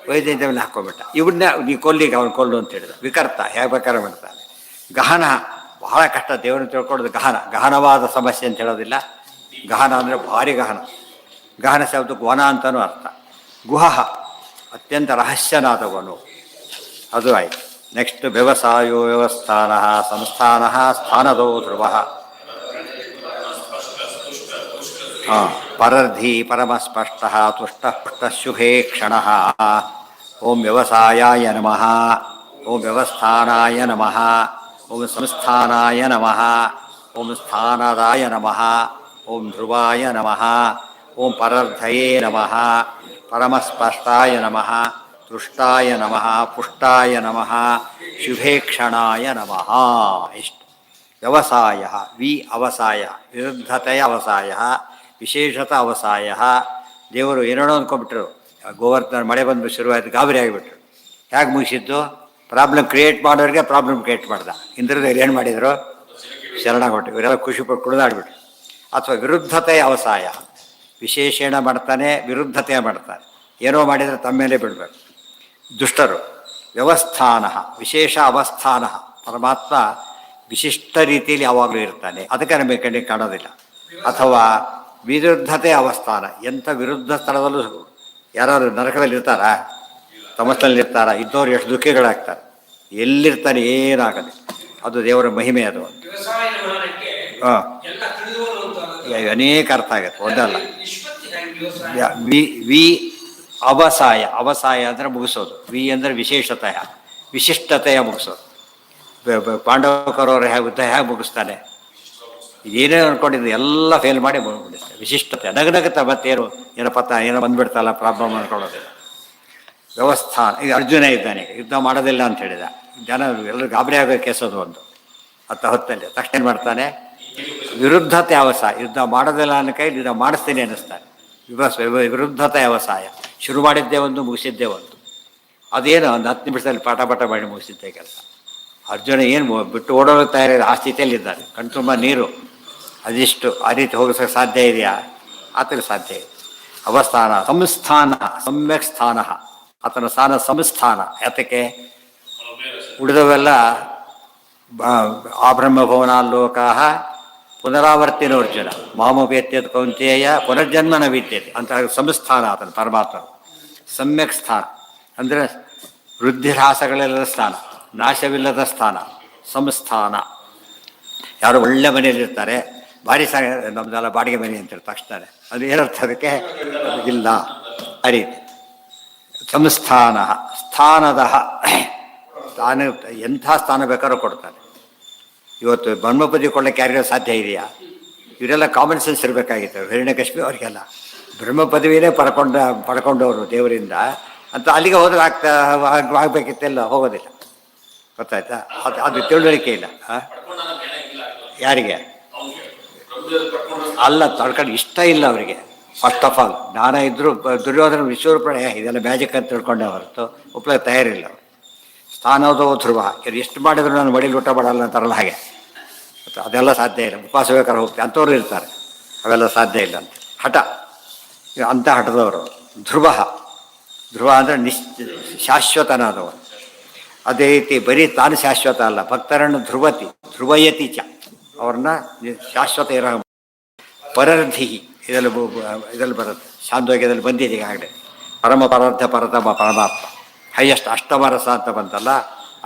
ವೈದ್ಯದೇವನ್ನ ಹಾಕ್ಕೊಂಬಿಟ್ಟ. ಇವನ್ನ ನೀ ಕೊಲ್ಲಿಗೆ ಅವನು ಕೊಲ್ಲು ಅಂತ ಹೇಳಿದ. ವಿಕರ್ತ, ಹೇಗೆ ಬೇಕಾದ್ರೆ ಮಾಡ್ತಾನೆ. ಗಹನ, ಬಹಳ ಕಷ್ಟ ದೇವರನ್ನು ತಿಳ್ಕೊಳ್ಳೋದು. ಗಹನವಾದ ಸಮಸ್ಯೆ ಅಂತ ಹೇಳೋದಿಲ್ಲ. ಗಹನ ಅಂದರೆ ಭಾರಿ ಗಹನ. ಗಹನ ಶಬ್ದಕ್ಕೆ ವನ ಅಂತಲೂ ಅರ್ಥ. ಗುಹ, ಅತ್ಯಂತ ರಹಸ್ಯನಾದವನು. ಅದು ಆಯಿತು. ನೆಕ್ಸ್ಟ್ ವ್ಯವಸಾಯೋ ವ್ಯವಸ್ಥಾನ, ಸಂಸ್ಥಾನ ಸ್ಥಾನದೋ ಧ್ರುವ. ಪರರ್ಧಿ ಪರಮಸ್ಪಷ್ಟ ತುಷ್ಟ ಪುಷ್ಟ ಶುಭೇ ಕ್ಷಣ. ಓಂ ವ್ಯವಸಾಯಾಯ ನಮಃ, ಓಂ ವ್ಯವಸ್ಥಾನಾಯ ನಮಃ, ಓಂ ಸಂಸ್ಥಾನಾಯ ನಮಃ, ಓಂ ಸ್ಥಾನದಾಯ ನಮಃ, ಓಂ ಧ್ರುವಾಯ ನಮಃ, ಓಂ ಪರರ್ಧಯೇ ನಮಃ, ಪರಮಸ್ಪಷ್ಟಾಯ ನಮಃ, ತುಷ್ಟಾಯ ನಮಃ, ಪುಷ್ಟಾಯ ನಮಃ, ಶುಭೇಕ್ಷಣಾಯ ನಮಃ. ಇಷ್ಟು ವ್ಯವಸಾಯ. ವಿ ಅವಸಾಯ, ವಿರುದ್ಧತೆಯ ಅವಸಾಯ, ವಿಶೇಷತ ಅವಸಾಯ. ದೇವರು ಏನೇನೋ ಅಂದ್ಕೊಂಡ್ಬಿಟ್ರು. ಗೋವರ್ಧನ ಮಳೆ ಬಂದು ಶುರುವಾಯಿತು, ಗಾಬರಿ ಆಗಿಬಿಟ್ರು. ಹೇಗೆ ಮುಗಿಸಿದ್ದು? ಪ್ರಾಬ್ಲಮ್ ಕ್ರಿಯೇಟ್ ಮಾಡೋರಿಗೆ ಪ್ರಾಬ್ಲಮ್ ಕ್ರಿಯೇಟ್ ಮಾಡ್ದ. ಇಂದ್ರದೇವ್ರು ಏನು ಮಾಡಿದರು? ಶರಣ ಕೊಟ್ಟು ಇವರೆಲ್ಲ ಖುಷಿ ಪಟ್ಟು ಕುಡಿದಾಡ್ಬಿಟ್ರು. ಅಥವಾ ವಿರುದ್ಧತೆಯ ಅವಸಾಯ, ವಿಶೇಷಣ ಮಾಡ್ತಾನೆ, ವಿರುದ್ಧತೆಯ ಮಾಡ್ತಾನೆ, ಏನೋ ಮಾಡಿದರೆ ತಮ್ಮ ಮೇಲೆ ಬಿಡಬೇಕು. ದುಷ್ಟರು ವ್ಯವಸ್ಥಾನ, ವಿಶೇಷ ಅವಸ್ಥಾನ, ಪರಮಾತ್ಮ ವಿಶಿಷ್ಟ ರೀತಿಯಲ್ಲಿ ಯಾವಾಗಲೂ ಇರ್ತಾನೆ, ಅದಕ್ಕೆ ನಮಗೆ ಕಣ್ಣಿಗೆ ಕಾಣೋದಿಲ್ಲ. ಅಥವಾ ವಿರುದ್ಧತೆ ಅವಸ್ಥಾನ, ಎಂಥ ವಿರುದ್ಧ ಸ್ಥಳದಲ್ಲೂ ಯಾರಾದ್ರು ನರಕದಲ್ಲಿ ಇರ್ತಾರಾ, ತಮಸ್ನಲ್ಲಿ ಇರ್ತಾರ, ಇದ್ದವ್ರು ಎಷ್ಟು ದುಃಖಿಗಳಾಗ್ತಾರೆ. ಎಲ್ಲಿರ್ತಾನೆ ಏನಾಗದೆ, ಅದು ದೇವರ ಮಹಿಮೆ. ಅದು ಹಾಂ, ಅನೇಕ ಅರ್ಥ ಆಗುತ್ತೆ, ಒಂದಲ್ಲ. ವಿ ಅವಸಾಯ, ಅವಸಾಯ ಅಂದರೆ ಮುಗಿಸೋದು. ವಿ ಅಂದರೆ ವಿಶೇಷತೆಯ, ವಿಶಿಷ್ಟತೆಯ ಮುಗಿಸೋದು. ಪಾಂಡವಕರವರು ಯುದ್ಧ ಹೇಗೆ ಮುಗಿಸ್ತಾನೆ, ಏನೇ ಅಂದ್ಕೊಂಡಿದ್ದು ಎಲ್ಲ ಫೇಲ್ ಮಾಡಿ ಮುಗಿಸ್ತಾರೆ. ವಿಶಿಷ್ಟತೆ ನಗನಗುತ್ತಾ ಮತ್ತೇನು ಏನೋ ಬಂದ್ಬಿಡ್ತಲ್ಲ ಪ್ರಾಬ್ಲಮ್ ಅಂದ್ಕೊಳ್ಳೋದಿಲ್ಲ. ವ್ಯವಸ್ಥಾನ, ಈಗ ಅರ್ಜುನ ಇದ್ದಾನೆ, ಯುದ್ಧ ಮಾಡೋದಿಲ್ಲ ಅಂತ ಹೇಳಿದ, ಜನ ಎಲ್ಲರೂ ಗಾಬರಿ ಆಗೋ ಕೇಸೋದು ಒಂದು ಹೊತ್ತಲ್ಲಿ. ತಕ್ಷಣ ಏನು ಮಾಡ್ತಾನೆ, ವಿರುದ್ಧತೆ ಅವಸಾಯ, ಯುದ್ಧ ಮಾಡೋದಿಲ್ಲ ಅನ್ನೋ ಕೈ ಯುದ್ಧ ಮಾಡಿಸ್ತೀನಿ ಅನ್ನಿಸ್ತಾನೆ. ವಿರುದ್ಧತೆ ಅವಸಾಯ, ಶುರು ಮಾಡಿದ್ದೇ ಒಂದು, ಮುಗಿಸಿದ್ದೇ ಒಂದು. ಅದೇನು ಒಂದು 10 ನಿಮಿಷದಲ್ಲಿ ಪಾಠ ಮಾಡಿ ಮುಗಿಸಿದ್ದೆ ಕೆಲಸ. ಅರ್ಜುನ ಏನು ಬಿಟ್ಟು ಓಡೋಗ ತಯಾರಿ ಆ ಸ್ಥಿತಿಯಲ್ಲಿದ್ದಾನೆ, ಕಣ್ತುಂಬ ನೀರು. ಅದಿಷ್ಟು ಆ ರೀತಿ ಹೋಗಿಸೋಕೆ ಸಾಧ್ಯ ಇದೆಯಾ? ಆತನಿಗೆ ಸಾಧ್ಯ ಇದೆ. ಅವಸ್ಥಾನ, ಸಂಸ್ಥಾನ, ಸಮ್ಯಕ್ ಸ್ಥಾನ, ಆತನ ಸ್ಥಾನ ಸಂಸ್ಥಾನ. ಯಾತಕ್ಕೆ ಉಳಿದವೆಲ್ಲ ಆಬ್ರಹ್ಮಭವನಾಲೋಕ ಪುನರಾವರ್ತಿನ ಅರ್ಜುನ ಮಾಮೋಪೇತ್ಯದ ಕೌಂತೆಯ ಪುನರ್ಜನ್ಮನ ವಿದ್ಯತೆ ಅಂತ ಸಂಸ್ಥಾನ ಆತನ ಪರಮಾತ್ಮ. ಸಮ್ಯಕ್ ಸ್ಥಾನ ಅಂದರೆ ವೃದ್ಧಿರಾಸಗಳೆಲ್ಲದ ಸ್ಥಾನ, ನಾಶವಿಲ್ಲದ ಸ್ಥಾನ, ಸಂಸ್ಥಾನ. ಯಾರು ಒಳ್ಳೆ ಮನೆಯಲ್ಲಿರ್ತಾರೆ, ಭಾರಿ ನಮ್ದೆಲ್ಲ ಬಾಡಿಗೆ ಮನೆ ಅಂತಾರೆ ತಕ್ಷಣ, ಅದು ಏನರ್ಥ ಅದಕ್ಕೆ ಇಲ್ಲ. ಆ ರೀತಿ ಸಂಸ್ಥಾನ, ಸ್ಥಾನದ ಸ್ಥಾನ, ಎಂಥ ಸ್ಥಾನ ಬೇಕಾದ್ರೂ ಕೊಡ್ತಾನೆ. ಇವತ್ತು ಬ್ರಹ್ಮಪದಿ ಕೊಳ್ಳಕ್ಕೆ ಯಾರಿಗೂ ಸಾಧ್ಯ ಇದೆಯಾ? ಇವರೆಲ್ಲ ಕಾಮನ್ ಸೆನ್ಸ್ ಇರಬೇಕಾಗಿತ್ತು. ಹಿರಣ್ಯಕಶ್ಯಪ ಅವರಿಗೆಲ್ಲ ಬ್ರಹ್ಮ ಪದವಿನೇ ಪಡ್ಕೊಂಡವರು ದೇವರಿಂದ ಅಂತ ಅಲ್ಲಿಗೆ ಹೋದ್ರೆ ಆಗಬೇಕಿತ್ತೆಲ್ಲ, ಹೋಗೋದಿಲ್ಲ. ಗೊತ್ತಾಯ್ತಾ? ಅದು ತಿಳುವಳಿಕೆ ಇಲ್ಲ. ಯಾರಿಗೆ ಅಲ್ಲ, ತಡ್ಕೊಂಡು ಇಷ್ಟ ಇಲ್ಲ ಅವರಿಗೆ. ಫಸ್ಟ್ ಆಫ್ ಆಲ್ ಜ್ಞಾನ ಇದ್ದರೂ ದುರ್ಯೋಧನ ವಿಶ್ವರೂಪಣೆ ಇದೆಲ್ಲ ಮ್ಯಾಜಿಕ್ ಅಂತ ತಿಳ್ಕೊಂಡೆ ಹೊರತು ಒಪ್ಪಲಿಕ್ಕೆ ತಯಾರಿಲ್ಲ ಅವರು. ಸ್ಥಾನೋದೋ ಧ್ರುವ, ಎಷ್ಟು ಮಾಡಿದ್ರು ನಾನು ಮಡಿಲಿ ಊಟ ಮಾಡಲ್ಲ ಅಂತಾರಲ್ಲ ಹಾಗೆ. ಅದೆಲ್ಲ ಸಾಧ್ಯ ಇಲ್ಲ. ಉಪವಾಸ ಬೇಕಾದ್ರೆ ಹೋಗ್ತೀವಿ ಅಂಥವ್ರು ಇರ್ತಾರೆ, ಅವೆಲ್ಲ ಸಾಧ್ಯ ಇಲ್ಲ ಅಂತ. ಹಠ, ಅಂಥ ಹಠದವರು. ಧ್ರುವ, ಧ್ರುವ ಅಂದರೆ ಶಾಶ್ವತನಾದವರು. ಅದೇ ರೀತಿ ಬರೀ ತಾನು ಶಾಶ್ವತ ಅಲ್ಲ, ಭಕ್ತರನ್ನು ಧ್ರುವಯತಿ ಚ, ಅವ್ರನ್ನ ಶಾಶ್ವತ ಇರೋ. ಪರರ್ಧಿ, ಇದರಲ್ಲಿ ಬರುತ್ತೆ, ಶಾಂತೋಗ್ಯದಲ್ಲಿ ಬಂದಿದೆ ಈಗಾಗಲೇ. ಪರಮ ಪರಾರ್ಧ ಪರತಮ ಪರಮಾತ್ಮ, ಹೈಯೆಸ್ಟ್ ಅಷ್ಟಮರಸ ಅಂತ ಬಂತಲ್ಲ,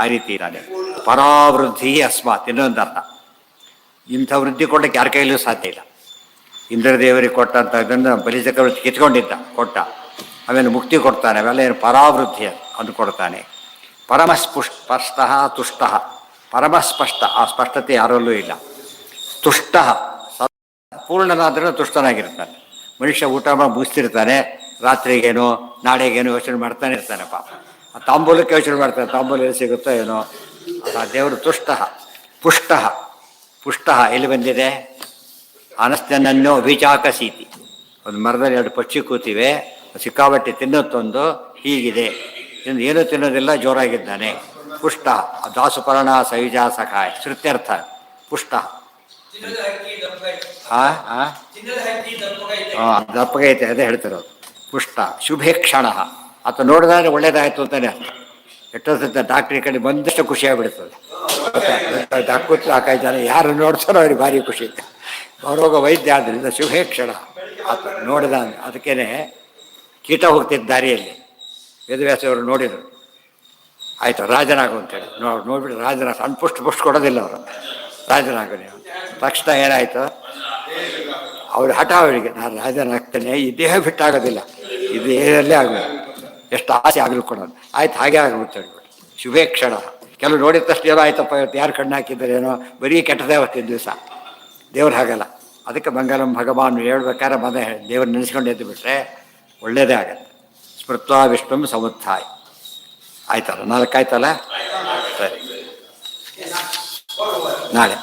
ಆ ರೀತಿ ಇರಾನೆ. ಪರಾವೃದ್ಧಿ ಅಸ್ಮಾತ್, ಇನ್ನೊಂದು ಅರ್ಥ. ಇಂಥ ವೃದ್ಧಿ ಕೊಡಲಿಕ್ಕೆ ಯಾರ ಕೈಲೂ ಸಾಧ್ಯ ಇಲ್ಲ. ಇಂದ್ರದೇವರಿಗೆ ಕೊಟ್ಟಂಥ ಇದನ್ನು ಬಲಿಚಕ್ರವರ್ತಿ ಕಿತ್ಕೊಂಡಿದ್ದ, ಕೊಟ್ಟ. ಆಮೇಲೆ ಮುಕ್ತಿ ಕೊಡ್ತಾನೆ, ಅವೆಲ್ಲ ಏನು ಪರಾವೃದ್ಧಿ ಅಂದು ಕೊಡ್ತಾನೆ. ಪರಮಸ್ಪಷ್ಟ ತುಷ್ಟ, ಪರಮಸ್ಪಷ್ಟ, ಆ ಸ್ಪಷ್ಟತೆ ಯಾರಲ್ಲೂ ಇಲ್ಲ. ತುಷ್ಟ, ಪೂರ್ಣನಾದ್ರೂ ತುಷ್ಟನಾಗಿರ್ತಾನೆ. ಮನುಷ್ಯ ಊಟ ಮಾಡಿ ಮುಗಿಸ್ತಿರ್ತಾನೆ, ರಾತ್ರಿಗೇನೋ ನಾಳೆಗೇನೋ ಯೋಚನೆ ಮಾಡ್ತಾನೆ ಇರ್ತಾನೆ ಪಾಪ. ಆ ತಾಂಬೂಲಕ್ಕೆ ಯೋಚನೆ ಮಾಡ್ತಾನೆ, ತಾಂಬೂಲ ಎಲ್ಲಿ ಸಿಗುತ್ತೋ ಏನೋ. ಆ ದೇವರು ತುಷ್ಟ. ಪುಷ್ಟ, ಪುಷ್ಟ ಎಲ್ಲಿ ಬಂದಿದೆ? ಅನಸ್ತನನ್ನೋ ಅಭಿಚಾಕಸೀತಿ. ಒಂದು ಮರದಲ್ಲಿ 2 ಪಕ್ಷಿ ಕೂತಿವೆ, ಸಿಕ್ಕಾಬಟ್ಟೆ ತಿನ್ನೋತ್ತೊಂದು ಹೀಗಿದೆ, ಏನೂ ತಿನ್ನೋದಿಲ್ಲ, ಜೋರಾಗಿದ್ದಾನೆ. ಪುಷ್ಟ, ದಾಸುಪರ್ಣ ಸಯುಜಾ ಸಖಾಯ, ಶ್ರುತ್ಯರ್ಥ ಪುಷ್ಟ. ದಪ್ಪಗೈತೆ, ಅದೇ ಹೇಳ್ತಿರೋದು ಪುಷ್ಟ. ಶುಭೇಕ್ಷಣ, ಆತ ನೋಡಿದ್ರೆ ಒಳ್ಳೇದಾಯ್ತು ಅಂತಾನೆ ಅರ್ಥ. ಎಷ್ಟೊತ್ತ ಡಾಕ್ಟ್ರಿ ಕಡೆ ಬಂದಷ್ಟು ಖುಷಿಯಾಗಿಬಿಡ್ತದೆ. ಕೂತು 4-5 ಜನ ಯಾರು ನೋಡ್ತಾರೋ ಅವ್ರಿಗೆ ಭಾರಿ ಖುಷಿ. ಅವರೋಗ ವೈದ್ಯ ಆದ್ದರಿಂದ ಶುಭೇಕ್ಷಣ ಆತ ನೋಡಿದ. ಅದಕ್ಕೇನೆ ಕೀಟ ಹೋಗ್ತಿದ್ದ ದಾರಿಯಲ್ಲಿ ವೇದವ್ಯಾಸವರು ನೋಡಿದರು. ಆಯಿತು ರಾಜನಾಗು ಅಂತೇಳಿ ನೋಡ್ಬಿಟ್ಟು ರಾಜನ ಸಣ್ಣ ಪುಷ್ಟ ಕೊಡೋದಿಲ್ಲ ಅವರು. ರಾಜನಾಗು ನೀವು. ತಕ್ಷಣ ಏನಾಯಿತು, ಅವ್ರ ಹಠ ಅವರಿಗೆ, ನಾನು ರಾಜನಾಗ್ತೇನೆ, ಈ ದೇಹ ಬಿಟ್ಟಾಗೋದಿಲ್ಲ, ಈ ದೇಹದಲ್ಲೇ ಆಗಬೇಕು, ಎಷ್ಟು ಆಸೆ ಆಗಲು ಕೊಡೋದು. ಆಯ್ತು, ಹಾಗೆ ಆಗುತ್ತೆ ಹೇಳ್ಬಿಟ್ಟು ಶುಭೇಕ್ಷಣ. ಕೆಲವು ನೋಡಿದ ತಕ್ಷಣ ಏನೋ ಆಯ್ತಪ್ಪ, ಇವತ್ತು ಯಾರು ಕಣ್ಣು ಹಾಕಿದ್ದಾರೆ ಏನೋ, ಬರೀ ಕೆಟ್ಟದೇ ಅವತ್ತಿನ ದಿವಸ. ದೇವ್ರು ಹಾಗಲ್ಲ. ಅದಕ್ಕೆ ಮಂಗಲಂ ಭಗವಾನ್ ಹೇಳ್ಬೇಕಾದ್ರೆ ದೇವ್ರು ನೆನೆಸ್ಕೊಂಡು ಎದ್ದು ಬಿಟ್ರೆ ಒಳ್ಳೇದೇ ಆಗತ್ತೆ. ಸ್ಮೃತ್ವಾ ವಿಷ್ಣು ಸಮುತ್ಥಾಯ. ಆಯ್ತಲ್ಲ, 4 ಆಯ್ತಲ್ಲ, ಸರಿ, ನಾಳೆ